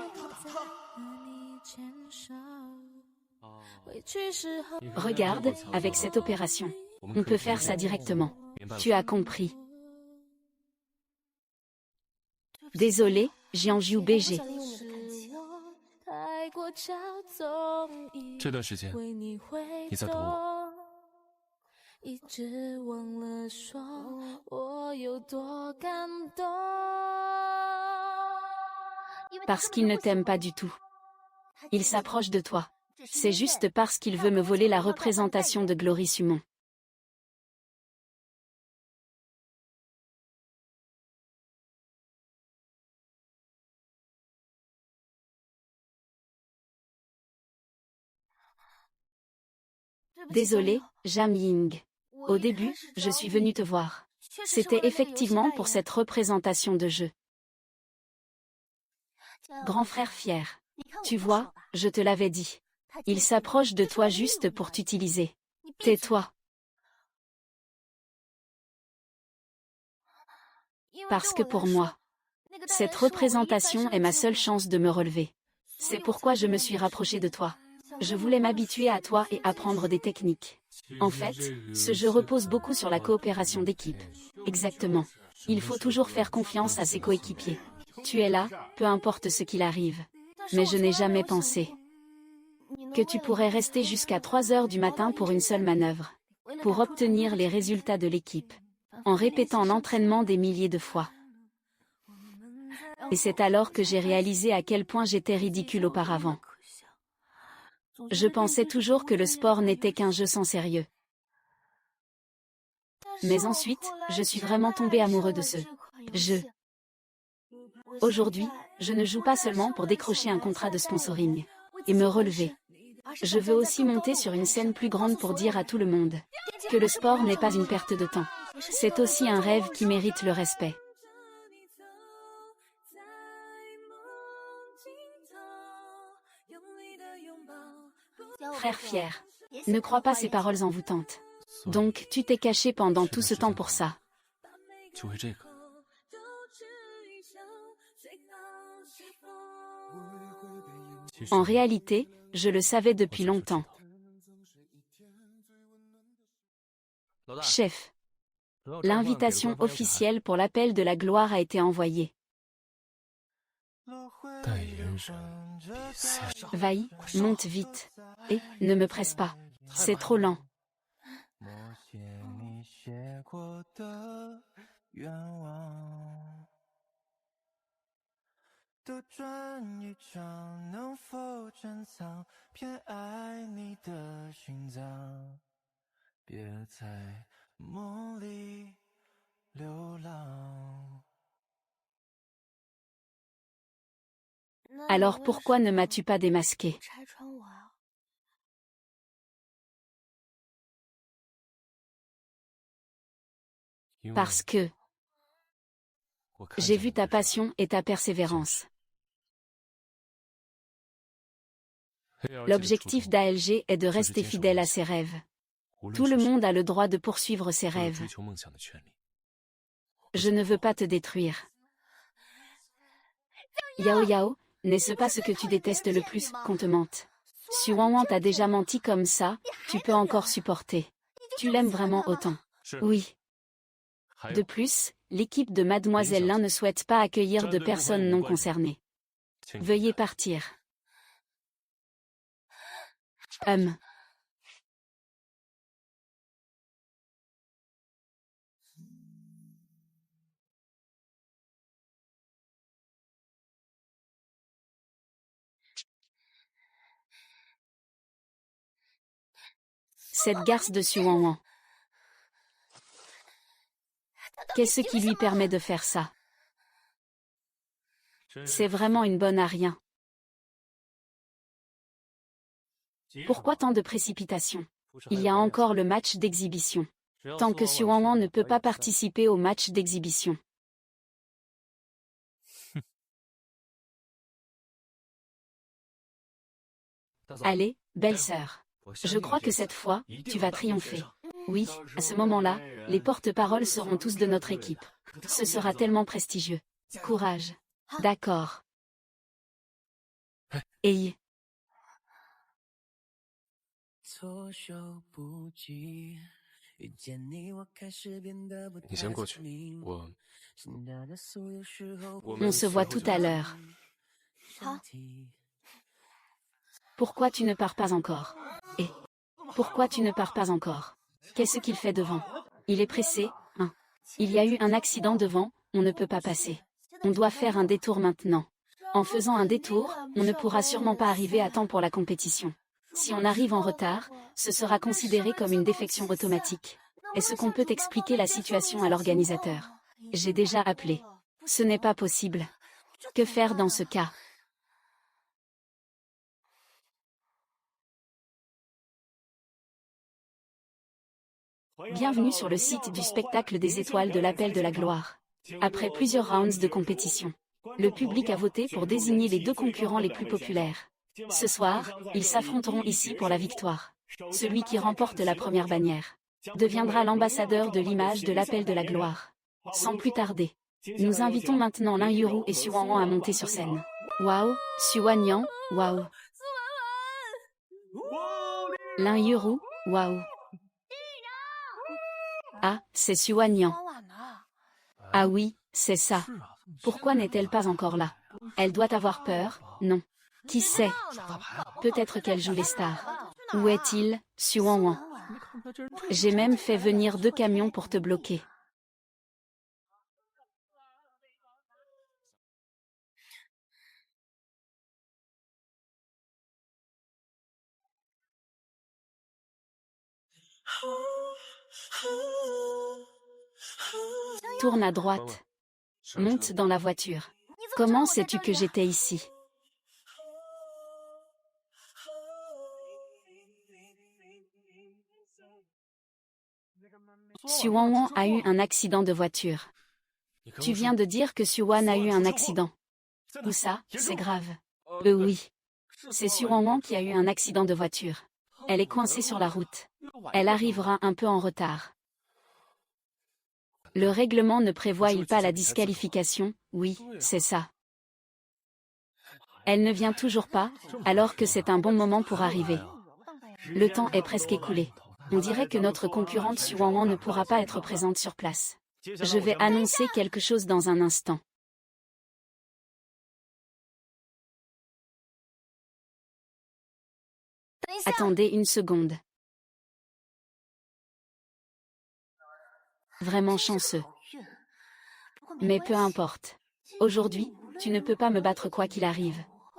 Regarde, avec cette opération, on peut faire ça directement. Tu as compris. Désolé, Jianjiu BG. 这段时间你在躲我， 一直忘了说我有多感动。 Parce qu'il ne t'aime pas du tout. Il s'approche de toi. C'est juste parce qu'il veut me voler la représentation de Glory Sumon. Désolé, Jam Ying. Au début, je suis venue te voir. C'était effectivement pour cette représentation de jeu. Grand frère fier. Tu vois, je te l'avais dit. Il s'approche de toi juste pour t'utiliser. Tais-toi. Parce que pour moi, cette représentation est ma seule chance de me relever. C'est pourquoi je me suis rapprochée de toi. Je voulais m'habituer à toi et apprendre des techniques. En fait, ce jeu repose beaucoup sur la coopération d'équipe. Exactement. Il faut toujours faire confiance à ses coéquipiers. Tu es là, peu importe ce qu'il arrive. Mais je n'ai jamais pensé que tu pourrais rester jusqu'à 3 heures du matin pour une seule manœuvre. Pour obtenir les résultats de l'équipe. En répétant l'entraînement des milliers de fois. Et c'est alors que j'ai réalisé à quel point j'étais ridicule auparavant. Je pensais toujours que le sport n'était qu'un jeu sans sérieux. Mais ensuite, je suis vraiment tombé amoureux de ce jeu. Aujourd'hui, je ne joue pas seulement pour décrocher un contrat de sponsoring et me relever. Je veux aussi monter sur une scène plus grande pour dire à tout le monde que le sport n'est pas une perte de temps. C'est aussi un rêve qui mérite le respect. Frère fier. Ne crois pas ces paroles envoûtantes. 所以 Donc, tu t'es caché pendant tout ce temps pour ça. 就为这个， 其实 En réalité, je le savais 我 depuis 早就知 longtemps. 道。老大， Chef, 得到召唤给 l'invitation 官方邀请函 officielle pour l'appel de la gloire a été envoyée. 代言人比赛 Vaille, monte vite. Et, ne me presse pas. C'est trop lent. 默写你写过的愿望，多转一场，能否珍藏偏爱你的心脏？别在梦里流浪。Alors pourquoi ne m'as-tu pas démasqué? Parce que j'ai vu ta passion et ta persévérance. L'objectif d'ALG est de rester fidèle à ses rêves. Tout le monde a le droit de poursuivre ses rêves. Je ne veux pas te détruire. Yao Yao, n'est-ce pas ce que tu détestes le plus, qu'on te mente? Xu Wanwan t'a déjà menti comme ça, tu peux encore supporter. Tu l'aimes vraiment autant. Oui. De plus, l'équipe de Mademoiselle Lin ne souhaite pas accueillir de personnes non concernées. Veuillez partir. Cette garce de Xu Wanwan. Qu'est-ce qui lui permet de faire ça? C'est vraiment une bonne à rien. Pourquoi tant de précipitation? Il y a encore le match d'exhibition. Tant que Xu Wanwan ne peut pas participer au match d'exhibition. Allez, belle-sœur. Je crois que cette fois, tu vas triompher. Oui, à ce moment-là, les porte-paroles seront tous de notre équipe. Ce sera tellement prestigieux. Courage. D'accord. Hey. 你先过去，On se voit tout à l'heure. Pourquoi tu ne pars pas encore? Et pourquoi tu ne pars pas encore? Qu'est-ce qu'il fait devant? Il est pressé, hein? Il y a eu un accident devant, on ne peut pas passer. On doit faire un détour maintenant. En faisant un détour, on ne pourra sûrement pas arriver à temps pour la compétition. Si on arrive en retard, ce sera considéré comme une défection automatique. Est-ce qu'on peut expliquer la situation à l'organisateur? J'ai déjà appelé. Ce n'est pas possible. Que faire dans ce cas? Bienvenue sur le site du spectacle des étoiles de l'appel de la gloire. Après plusieurs rounds de compétition, le public a voté pour désigner les deux concurrents les plus populaires. Ce soir, ils s'affronteront ici pour la victoire. Celui qui remporte la première bannière deviendra l'ambassadeur de l'image de l'appel de la gloire. Sans plus tarder, nous invitons maintenant Lin Yuru et Xu Wanwan à monter sur scène. Waouh, Xu Wanyan, waouh. Lin Yuru, waouh. Ah, c'est Xu Wanyan. Ah oui, c'est ça. Pourquoi n'est-elle pas encore là? Elle doit avoir peur, non? Qui sait? Peut-être qu'elle joue les stars. Où est-il, Xu Wanwan? J'ai même fait venir 2 camions pour te bloquer. Tourne à droite. Monte dans la voiture. Comment sais-tu que j'étais ici? Xu Wanwan a eu un accident de voiture. Tu viens de dire que Xu Wan a eu un accident. Où ça, c'est grave. Oui. C'est Xu Wanwan qui a eu un accident de voiture. Elle est coincée sur la route. Elle arrivera un peu en retard. Le règlement ne prévoit-il pas la disqualification? Oui, c'est ça. Elle ne vient toujours pas, alors que c'est un bon moment pour arriver. Le temps est presque écoulé. On dirait que notre concurrente Xu Wanwan ne pourra pas être présente sur place. Je vais annoncer quelque chose dans un instant. Attendez une seconde. Vraiment chanceux. Mais peu importe. Aujourd'hui, tu ne peux pas me battre quoi qu'il arrive.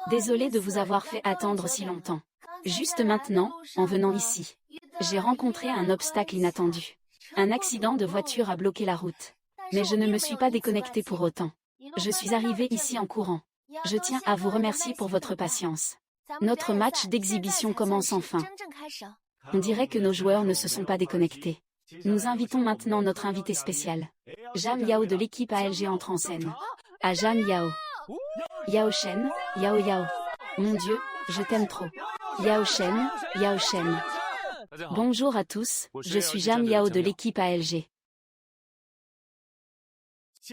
Désolé de vous avoir fait attendre si longtemps. Juste maintenant, en venant ici, j'ai rencontré un obstacle inattendu. Un accident de voiture a bloqué la route. Mais je ne me suis pas déconnecté pour autant. Je suis arrivé ici en courant. Je tiens à vous remercier pour votre patience. Notre match d'exhibition commence enfin. On dirait que nos joueurs ne se sont pas déconnectés. Nous invitons maintenant notre invité spécial. Jam Yao de l'équipe ALG entre en scène. À Jam Yao. Yao Shen, Yao Yao. Mon Dieu, je t'aime trop. Yao Shen, Yao Shen. Bonjour à tous, je suis Jam Yao de l'équipe ALG.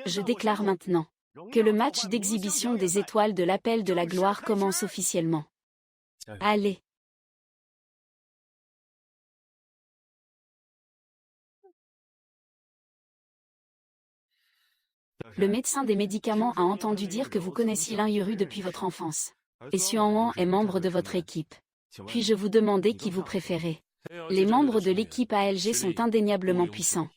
Je déclare maintenant que le match d'exhibition des étoiles de l'appel de la gloire commence officiellement. Allez. Le médecin des médicaments a entendu dire que vous connaissiez Lin depuis votre enfance. Et Xuan est membre de votre équipe. Puis-je vous demander qui vous préférez? Les membres de l'équipe ALG sont indéniablement puissants.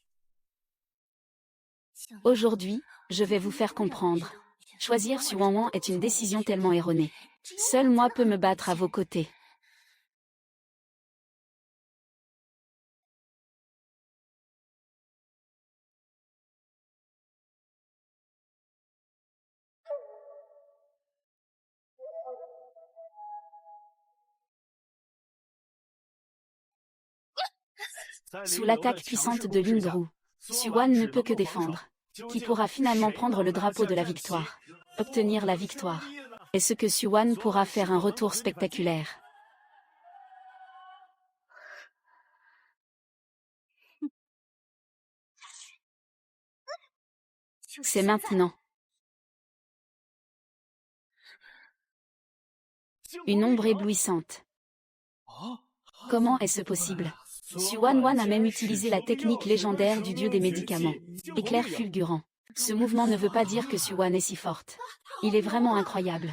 Aujourd'hui, je vais vous faire comprendre. Choisir Xuan est une décision tellement erronée. Seul moi peux me battre à vos côtés. Sous l'attaque puissante de Lingru, Xuan ne peut que défendre. Qui pourra finalement prendre le drapeau de la victoire? Obtenir la victoire. Est-ce que Xuan pourra faire un retour spectaculaire? C'est maintenant. Une ombre éblouissante. Comment est-ce possible? Xuan a même utilisé la technique légendaire du dieu des médicaments. Éclair fulgurant. Ce mouvement ne veut pas dire que Xuan est si forte. Il est vraiment incroyable.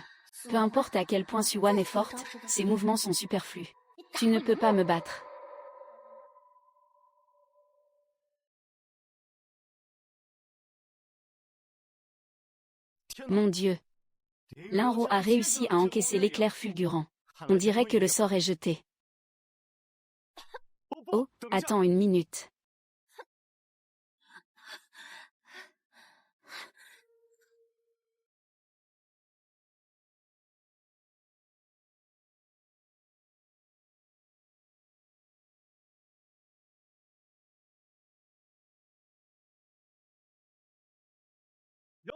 Peu importe à quel point Xuan est forte, ses mouvements sont superflus. Tu ne peux pas me battre. Mon Dieu. Linro a réussi à encaisser l'éclair fulgurant. On dirait que le sort est jeté. Oh, attends une minute.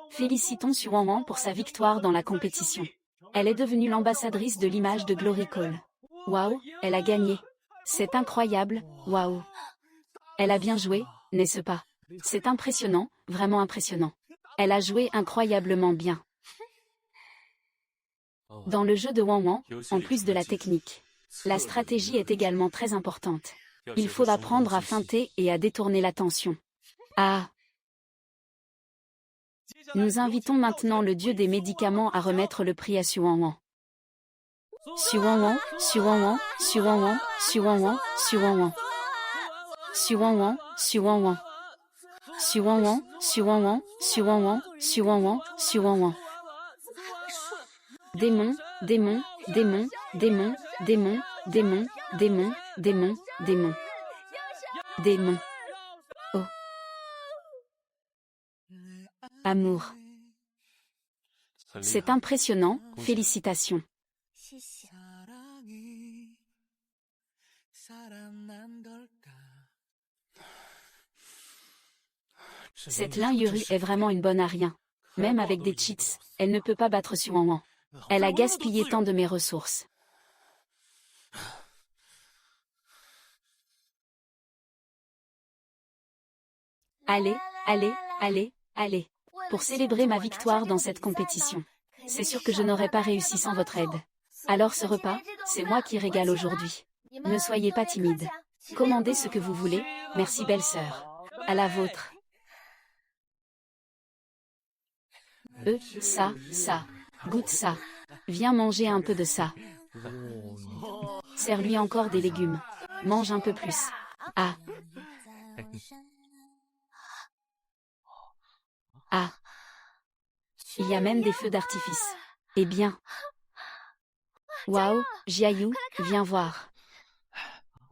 Félicitons Xuan pour sa victoire dans la compétition. Elle est devenue l'ambassadrice de l'image de Glory Call. Waouh, elle a gagné. C'est incroyable, waouh. Elle a bien joué, n'est-ce pas? C'est impressionnant, vraiment impressionnant. Elle a joué incroyablement bien. Dans le jeu de Wan, en plus de la technique, la stratégie est également très importante. Il faut apprendre à feinter et à détourner l'attention. Ah! Nous invitons maintenant le dieu des médicaments à remettre le prix à Xuan. Xuan, Xuan, Xuan, Xuan, Xuan. Xuan, Xuan. Xuan, Xuan, Xuan, Xuan, Xuan. Démon, démon, démon, démon, démon, démon, démon, démon, démon. Démon. Oh. Amour. C'est impressionnant, félicitations. Cette Lin est vraiment une bonne à rien. Même avec des cheats, elle ne peut pas battre Xuan. Elle a gaspillé tant de mes ressources. Allez, allez, allez, allez. Pour célébrer ma victoire dans cette compétition. C'est sûr que je n'aurais pas réussi sans votre aide. Alors ce repas, c'est moi qui régale aujourd'hui. Ne soyez pas timide. Commandez ce que vous voulez, merci belle sœur. À la vôtre. Ça, goûte ça. Viens manger un peu de ça. Sers-lui encore des légumes. Mange un peu plus. Ah. Ah. Il y a même des feux d'artifice. Eh bien. Waouh, Jiayu, viens voir.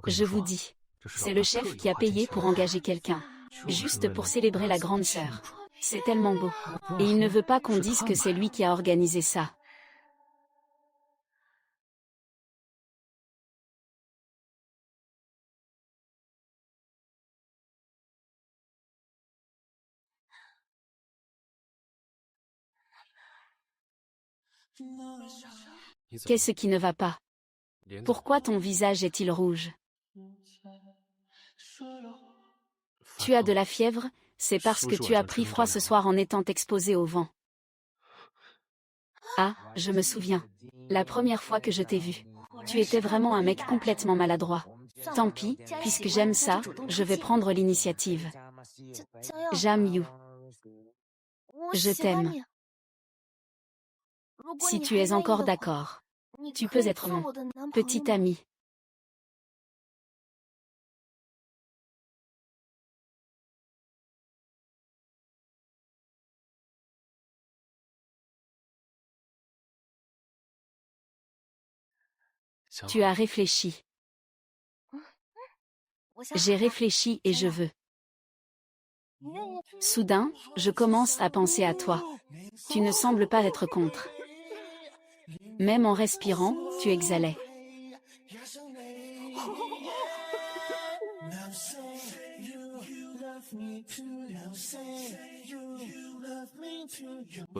Je vous dis. C'est le chef qui a payé pour engager quelqu'un. Juste pour célébrer la grande sœur. C'est tellement beau. Et il ne veut pas qu'on dise que c'est lui qui a organisé ça. Qu'est-ce qui ne va pas? Pourquoi ton visage est-il rouge? Tu as de la fièvre, c'est parce que tu as pris froid ce soir en étant exposé au vent. Ah, je me souviens. La première fois que je t'ai vu. Tu étais vraiment un mec complètement maladroit. Tant pis, puisque j'aime ça, je vais prendre l'initiative. Jam Yu. Je t'aime. Si tu es encore d'accord. Tu peux être mon petit ami. Tu as réfléchi. J'ai réfléchi et je veux. Soudain, je commence à penser à toi. Tu ne sembles pas être contre. Même en respirant, tu exhalais.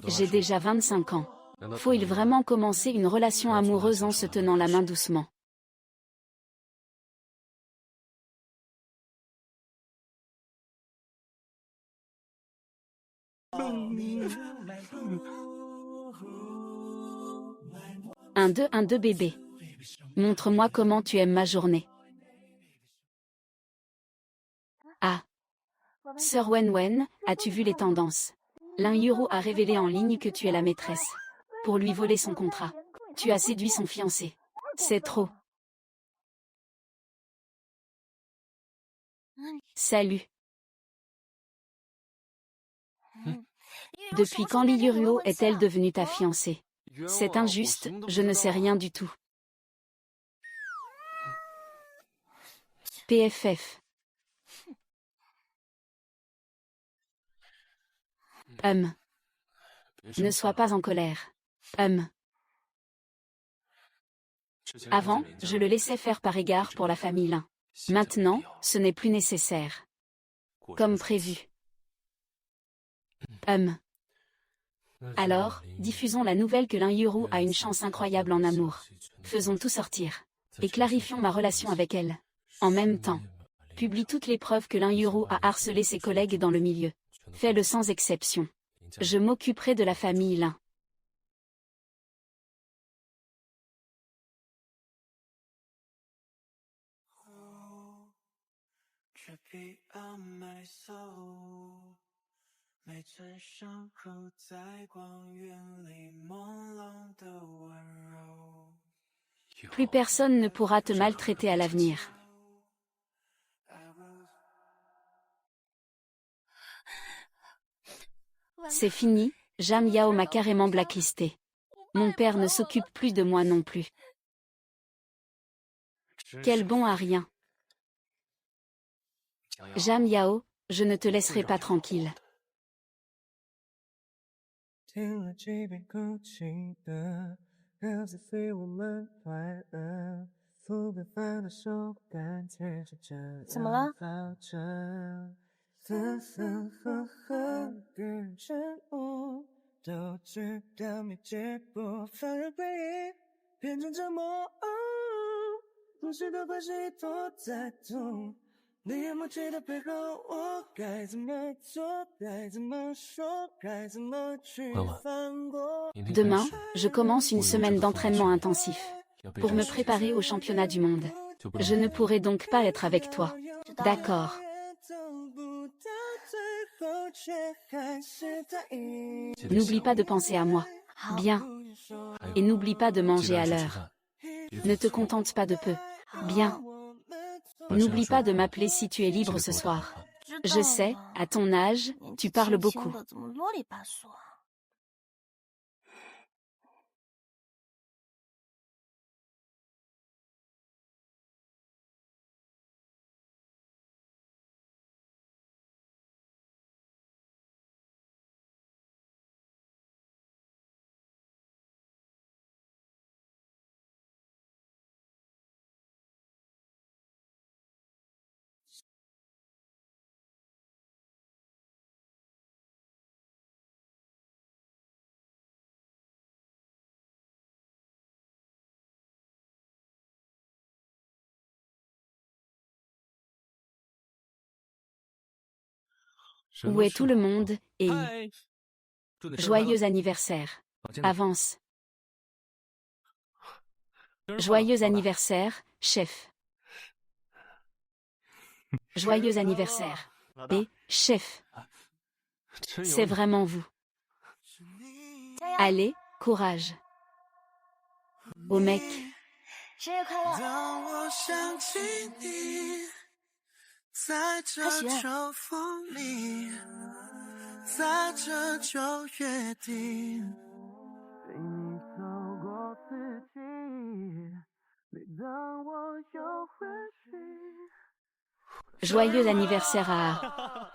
J'ai déjà 25 ans. Faut-il vraiment commencer une relation amoureuse en se tenant la main doucement? Un deux bébé. Montre-moi comment tu aimes ma journée. Ah. Sœur Wen, as-tu vu les tendances? Lin Yuru a révélé en ligne que tu es la maîtresse. Pour lui voler son contrat. Tu as séduit son fiancé. C'est trop. Salut. Depuis quand Li Yuruo est-elle devenue ta fiancée? C'est injuste, je ne sais rien du tout. PFF. Ne sois pas en colère. Avant, je le laissais faire par égard pour la famille Lin. Maintenant, ce n'est plus nécessaire. Comme prévu. Alors, diffusons la nouvelle que Lin Yuru a une chance incroyable en amour. Faisons tout sortir. Et clarifions ma relation avec elle. En même temps. Publie toutes les preuves que Lin Yuru a harcelé ses collègues dans le milieu. Fais-le sans exception. Je m'occuperai de la famille Lin. Plus personne ne pourra te maltraiter à l'avenir. C'est fini, Jam Yao m'a carrément blacklisté. Mon père ne s'occupe plus de moi non plus. Quel bon à rien. Jam Yao, je ne te laisserai pas tranquille. Demain, je commence une semaine d'entraînement intensif. Pour me préparer au championnat du monde. Je ne pourrai donc pas être avec toi. D'accord. N'oublie pas de penser à moi. Bien. Et n'oublie pas de manger à l'heure. Ne te contente pas de peu. Bien. N'oublie pas de m'appeler si tu es libre ce soir. Je sais, à ton âge, tu parles beaucoup. Où est tout le monde, et joyeux anniversaire. 老金呢 Avance. 生日快乐 Joyeux 老大 anniversaire, chef. Joyeux anniversaire. 老大 Et, chef, 真有 c'est 你 vraiment vous. Allez, courage. Au mec. 生日快乐！当我想起你，在这秋风里，在这旧约定，陪你走过四季。每当我又回去， Joyeux anniversaire à...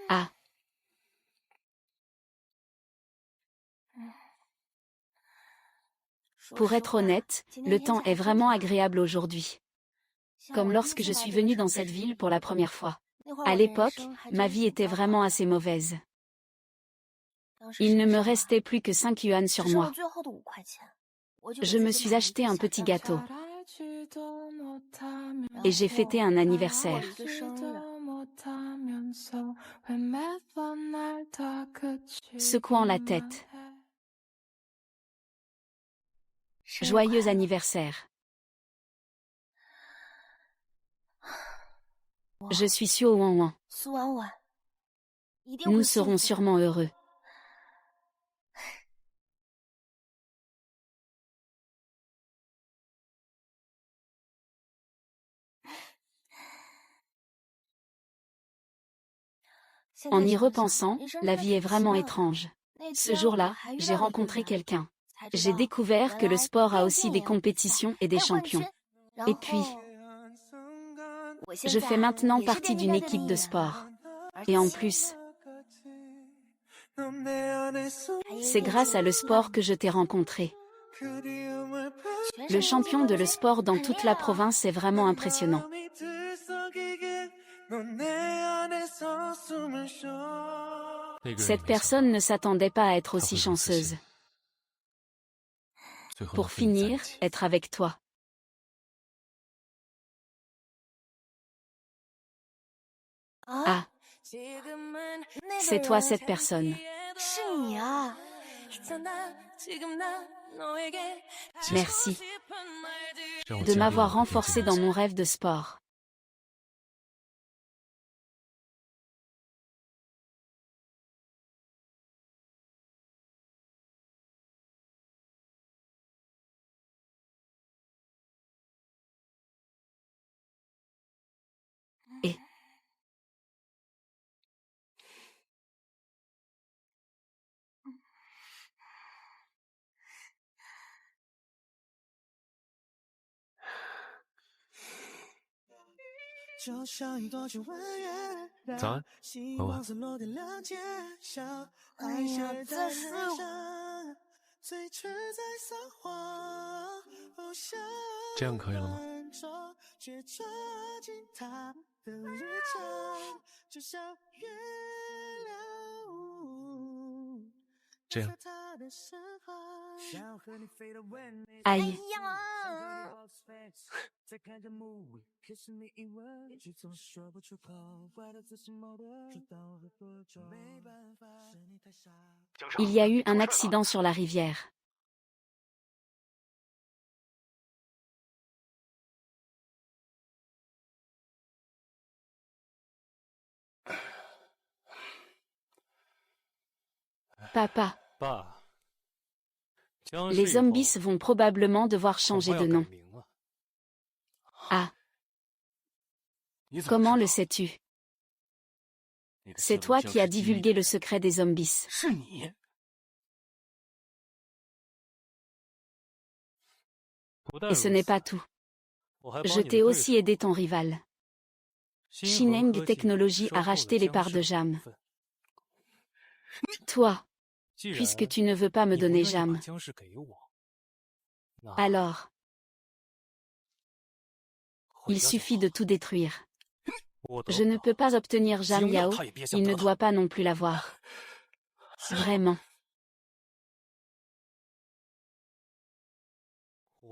Ah. Pour être honnête, le temps est vraiment agréable aujourd'hui. Comme lorsque je suis venue dans cette ville pour la première fois. À l'époque, ma vie était vraiment assez mauvaise. Il ne me restait plus que 5 yuan sur moi. Je me suis acheté un petit gâteau. Et j'ai fêté un anniversaire. Secouant la tête. Joyeux anniversaire. Je suis Suo Wanwan. Nous serons sûrement heureux. En y repensant, la vie est vraiment étrange. Ce jour-là, j'ai rencontré quelqu'un. J'ai découvert que le sport a aussi des compétitions et des champions. Et puis, je fais maintenant partie d'une équipe de sport. Et en plus, c'est grâce à le sport que je t'ai rencontré. Le champion de le sport dans toute la province est vraiment impressionnant. Cette personne ne s'attendait pas à être aussi chanceuse. Pour finir, être avec toi. Ah, c'est toi cette personne. Merci de m'avoir renforcé dans mon rêve de sport. Et Zan, Wawa. 哎呀，这是这样可以了吗？这样。aïe. Il y a eu un accident sur la rivière. Papa, les zombies vont probablement devoir changer de nom. Ah, comment le sais-tu? C'est toi qui as divulgué le secret des zombies. Et ce n'est pas tout. Je t'ai aussi aidé ton rival. Shineng Technologies a racheté les parts de Jam. Toi, puisque tu ne veux pas me donner Jam. Alors, il suffit de tout détruire. Je ne peux pas obtenir Jam Yao, il ne doit pas non plus l'avoir. Vraiment.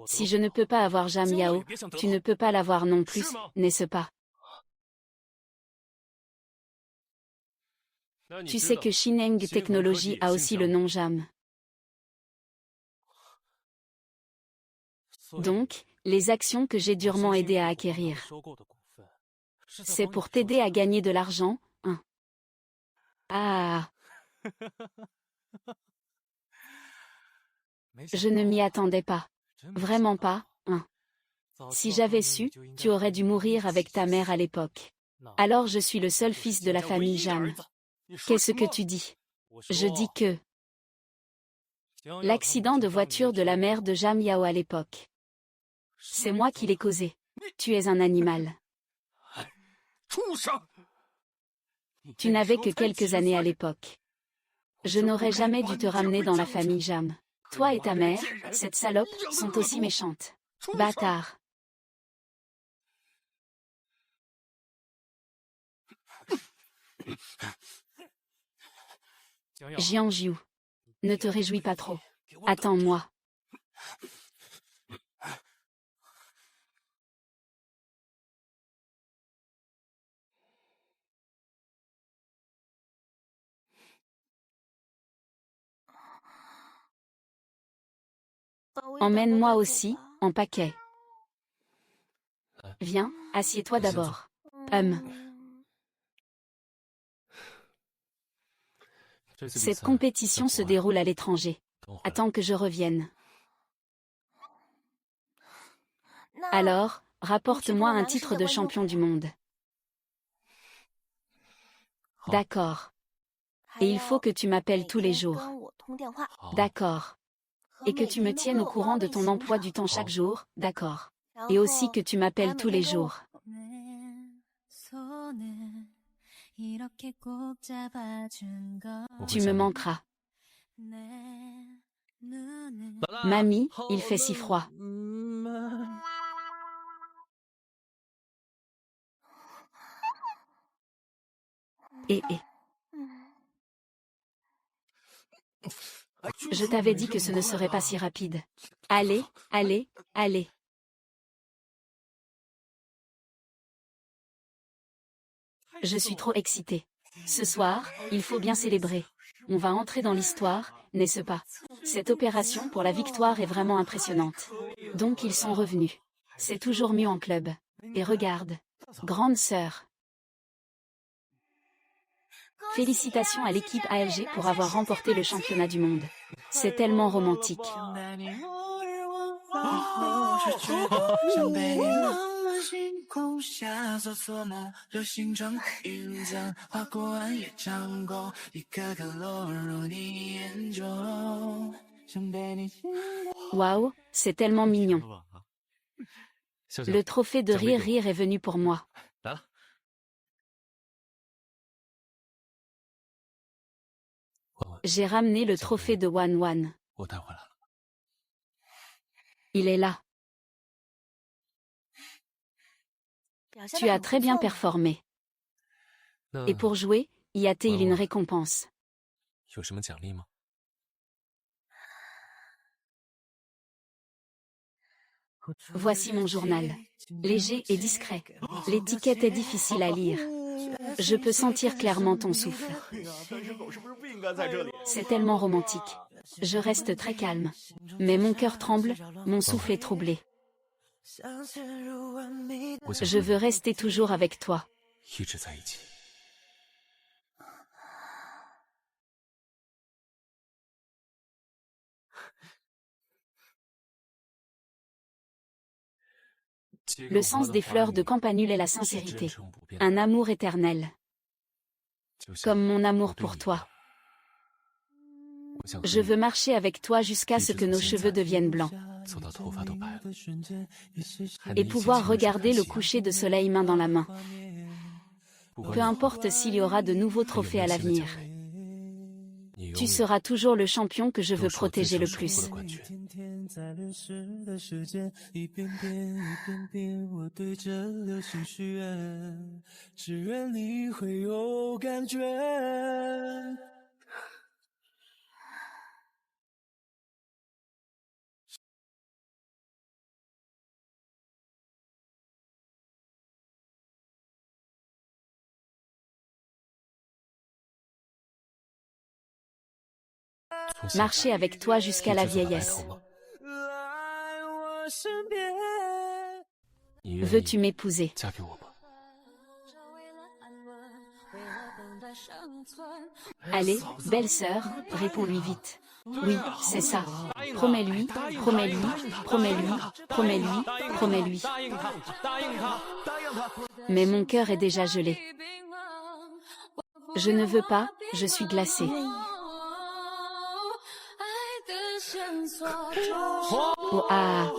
Si je ne peux pas avoir Zhang Yao, tu ne peux pas l'avoir non plus, n'est-ce pas? Tu sais que Shineng Technology a aussi le nom Jam. Donc, les actions que j'ai durement aidé à acquérir. C'est pour t'aider à gagner de l'argent, hein? Ah, je ne m'y attendais pas. Vraiment pas, hein? Si j'avais su, tu aurais dû mourir avec ta mère à l'époque. Alors je suis le seul fils de la famille Jam. Qu'est-ce que tu dis? Je dis que l'accident de voiture de la mère de Zhang Yao à l'époque. C'est moi qui l'ai causé. Tu es un animal. Tu n'avais que quelques années à l'époque. Je n'aurais jamais dû te ramener dans la famille Jam. Toi et ta mère, cette salope, sont aussi méchantes. Bâtard. Jianjiu. Ne te réjouis pas trop. Attends-moi. Emmène-moi aussi, en paquet. Viens, assieds-toi d'abord. Cette compétition se déroule à l'étranger. Attends que je revienne. Alors, rapporte-moi un titre de champion du monde. D'accord. Et il faut que tu m'appelles tous les jours. D'accord. Et que tu me tiennes au courant de ton emploi du temps chaque jour, d'accord. Et aussi que tu m'appelles tous les jours. Tu me manqueras. Mamie, il fait si froid. Je t'avais dit que ce ne serait pas si rapide. Allez, allez, allez. Je suis trop excitée. Ce soir, il faut bien célébrer. On va entrer dans l'histoire, n'est-ce pas? Cette opération pour la victoire est vraiment impressionnante. Donc ils sont revenus. C'est toujours mieux en club. Et regarde. Grande sœur. Félicitations à l'équipe ALG pour avoir remporté le championnat du monde. C'est tellement romantique. Waouh, c'est tellement mignon. Le trophée de Rire Rire est venu pour moi. J'ai ramené le trophée de Wan Wan. Il est là. Tu as très bien performé. Et pour jouer, y a-t-il une récompense? Voici mon journal. Léger et discret. L'étiquette est difficile à lire. Je peux sentir clairement ton souffle. C'est tellement romantique. Je reste très calme. Mais mon cœur tremble, mon souffle est troublé. Je veux rester toujours avec toi. Le sens des fleurs de campanule est la sincérité. Un amour éternel. Comme mon amour pour toi. Je veux marcher avec toi jusqu'à ce que nos cheveux deviennent blancs. Et pouvoir regarder le coucher de soleil main dans la main. Peu importe s'il y aura de nouveaux trophées à l'avenir. Tu seras toujours le champion que je veux protéger le plus. marcher avec toi jusqu'à la vieillesse. Veux-tu m'épouser? Allez, belle sœur, réponds-lui vite. Oui, c'est ça. Promets-lui, promets-lui, promets-lui, promets-lui, promets-lui. Mais mon cœur est déjà gelé. Je ne veux pas, je suis glacée. Oh ah!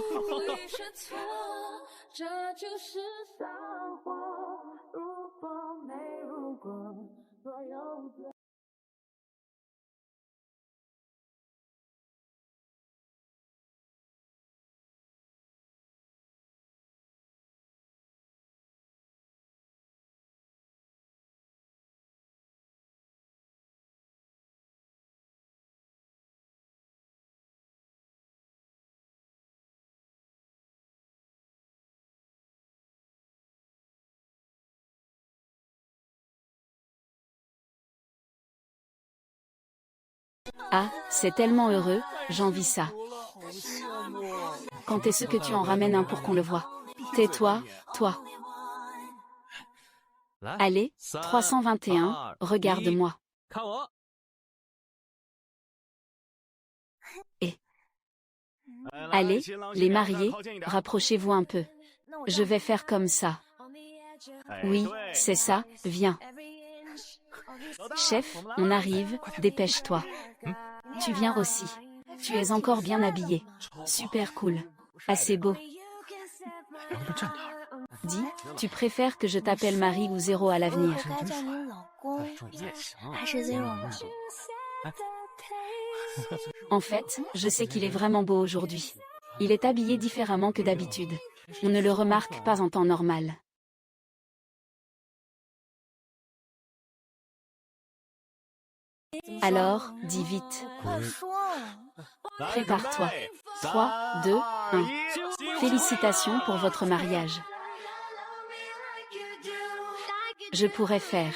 Ah, c'est tellement heureux, j'envie ça. Quand est-ce que tu en ramènes un pour qu'on le voie? Tais-toi, toi. Allez, 321, regarde-moi. Et allez, les mariés, rapprochez-vous un peu. Je vais faire comme ça. Oui, c'est ça, viens. Chef, on arrive, dépêche-toi. Tu viens aussi. Tu es encore bien habillé. Super cool. Assez beau. Dis, tu préfères que je t'appelle Marie ou Zéro à l'avenir? En fait, je sais qu'il est vraiment beau aujourd'hui. Il est habillé différemment que d'habitude. On ne le remarque pas en temps normal. Alors, dis vite. Prépare-toi. 3, 2, 1. Félicitations pour votre mariage. Je pourrais faire